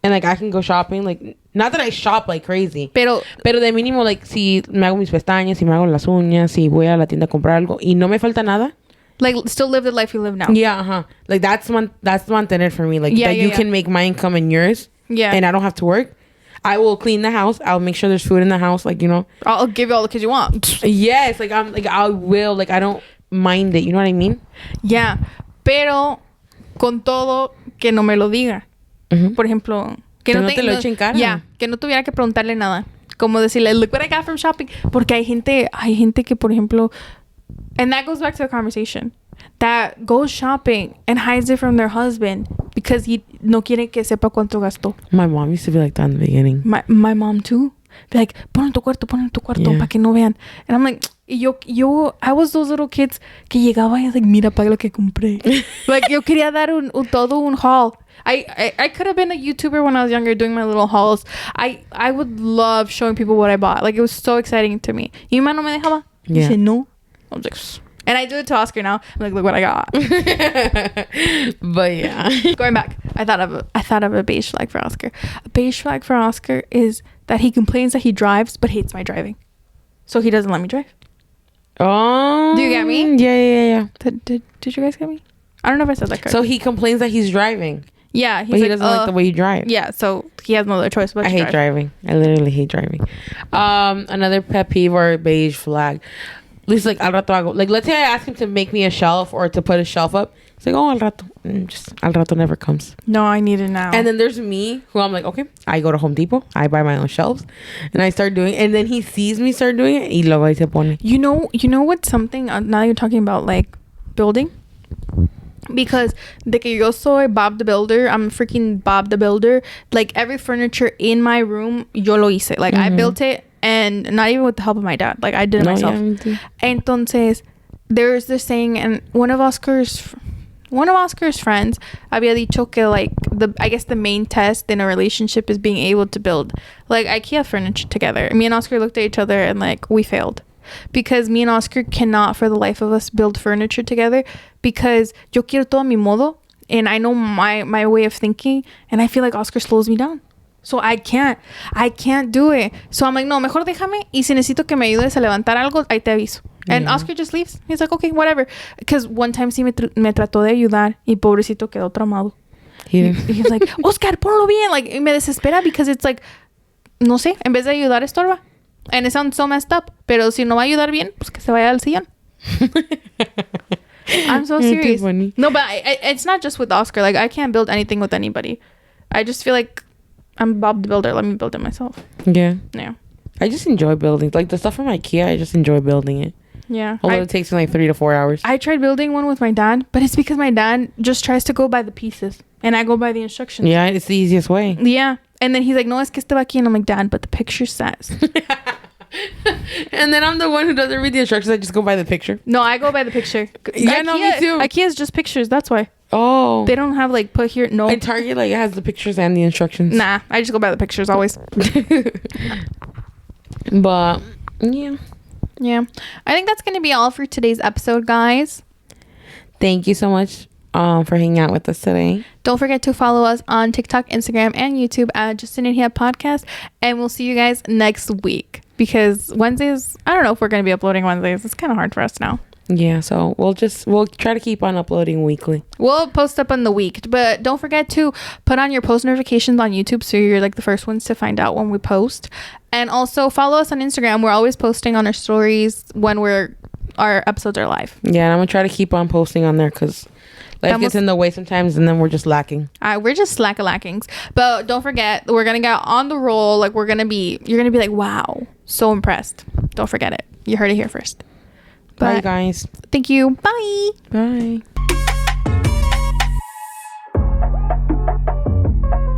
and, like, I can go shopping, like, not that I shop like crazy. Pero de mínimo, like, si me hago mis pestañas, si me hago las uñas, si voy a la tienda a comprar algo y no me falta nada. Like, still live the life you live now. Yeah, like that's mantener for me. Like, that you can make my income and yours. Yeah. And I don't have to work. I will clean the house. I'll make sure there's food in the house. Like, you know. I'll give you all the kids you want. Yes. Like, I will. Like, I don't mind it. You know what I mean? Yeah. Pero, con todo, que no me lo diga. Por ejemplo... Que no te lo eche en cara. Yeah. Que no tuviera que preguntarle nada. Como decirle, look what I got from shopping. Porque hay gente que, por ejemplo... And that goes back to the conversation. That goes shopping and hides it from their husband because he no quiere que sepa cuánto gastó. My mom used to be like that in the beginning. My mom too. Be like, pon en tu cuarto para que no vean. And I'm like, I was those little kids que llegaba y like, mira, paga lo que compré. Like, yo quería dar todo un haul. I could have been a YouTuber when I was younger doing my little hauls. I would love showing people what I bought. Like, it was so exciting to me. Y mi mamá no me dejaba. Yeah. Dice, no. I was like, and I do it to Oscar now. I'm like, look what I got. But yeah. Going back, I thought of a beige flag for Oscar. A beige flag for Oscar is that he complains that he drives but hates my driving. So he doesn't let me drive. Oh. Do you get me? Yeah. Did you guys get me? I don't know if I said that correctly. So he complains that he's driving. Yeah. But he doesn't like the way you drive. Yeah, so he has no other choice but to hate driving. I literally hate driving. Another pet peeve or beige flag. At least, like, al rato hago. Like, let's say I ask him to make me a shelf or to put a shelf up. It's like, oh, al rato. Just al rato never comes. No, I need it now. And then there's me, who I'm like, okay, I go to Home Depot. I buy my own shelves. And I start doing it. And then he sees me start doing it. Y luego ahí se pone. You know what's something, now you're talking about, like, building? Because de que yo soy Bob the Builder, I'm freaking Bob the Builder. Like, every furniture in my room, yo lo hice. Like, I built it. And not even with the help of my dad. Like, I did it myself. Yeah, entonces, there's this saying, and one of Oscar's friends había dicho que, like, I guess the main test in a relationship is being able to build, like, IKEA furniture together. Me and Oscar looked at each other and, like, we failed. Because me and Oscar cannot, for the life of us, build furniture together. Because yo quiero todo a mi modo. And I know my way of thinking. And I feel like Oscar slows me down. So I can't do it. So I'm like, no, mejor déjame. Y si necesito que me ayudes a levantar algo, ahí te aviso. And Oscar just leaves. He's like, okay, whatever. Because one time sí me trató de ayudar y pobrecito quedó traumado. He was like, Oscar, ponlo bien. Like, me desespera because it's like, no sé, en vez de ayudar, estorba. And it sounds so messed up. Pero si no va a ayudar bien, pues que se vaya al sillón. I'm so serious. No, but it's not just with Oscar. Like, I can't build anything with anybody. I just feel like I'm Bob the Builder. Let me build it myself. Yeah. I just enjoy building. Like, the stuff from IKEA, I just enjoy building it. Yeah. Although it takes me like 3 to 4 hours. I tried building one with my dad, but it's because my dad just tries to go by the pieces. And I go by the instructions. Yeah, it's the easiest way. Yeah. And then he's like, no, es que este va aquí. And I'm like, Dad, but the picture says. And then I'm the one who doesn't read the instructions. I just go by the picture. No, I go by the picture. Yeah, no, me too. IKEA is just pictures. That's why. Oh. They don't have, like, put here. No. And Target, like, it has the pictures and the instructions. Nah, I just go by the pictures always. But, yeah. Yeah. I think that's going to be all for today's episode, guys. Thank you so much for hanging out with us today. Don't forget to follow us on TikTok, Instagram, and YouTube at Justin and Hia Podcast. And we'll see you guys next week. Because Wednesdays, I don't know if we're going to be uploading Wednesdays. It's kind of hard for us now. Yeah, so we'll try to keep on uploading weekly. We'll post up on the week, but don't forget to put on your post notifications on YouTube so you're like the first ones to find out when we post. And also follow us on Instagram. We're always posting on our stories when our episodes are live. Yeah, and I'm gonna try to keep on posting on there because life gets in the way sometimes, and then we're just lacking. We're just lackings. But don't forget, we're gonna get on the roll. Like, you're gonna be like, wow, so impressed. Don't forget it. You heard it here first. Bye, guys. Thank you. Bye. Bye.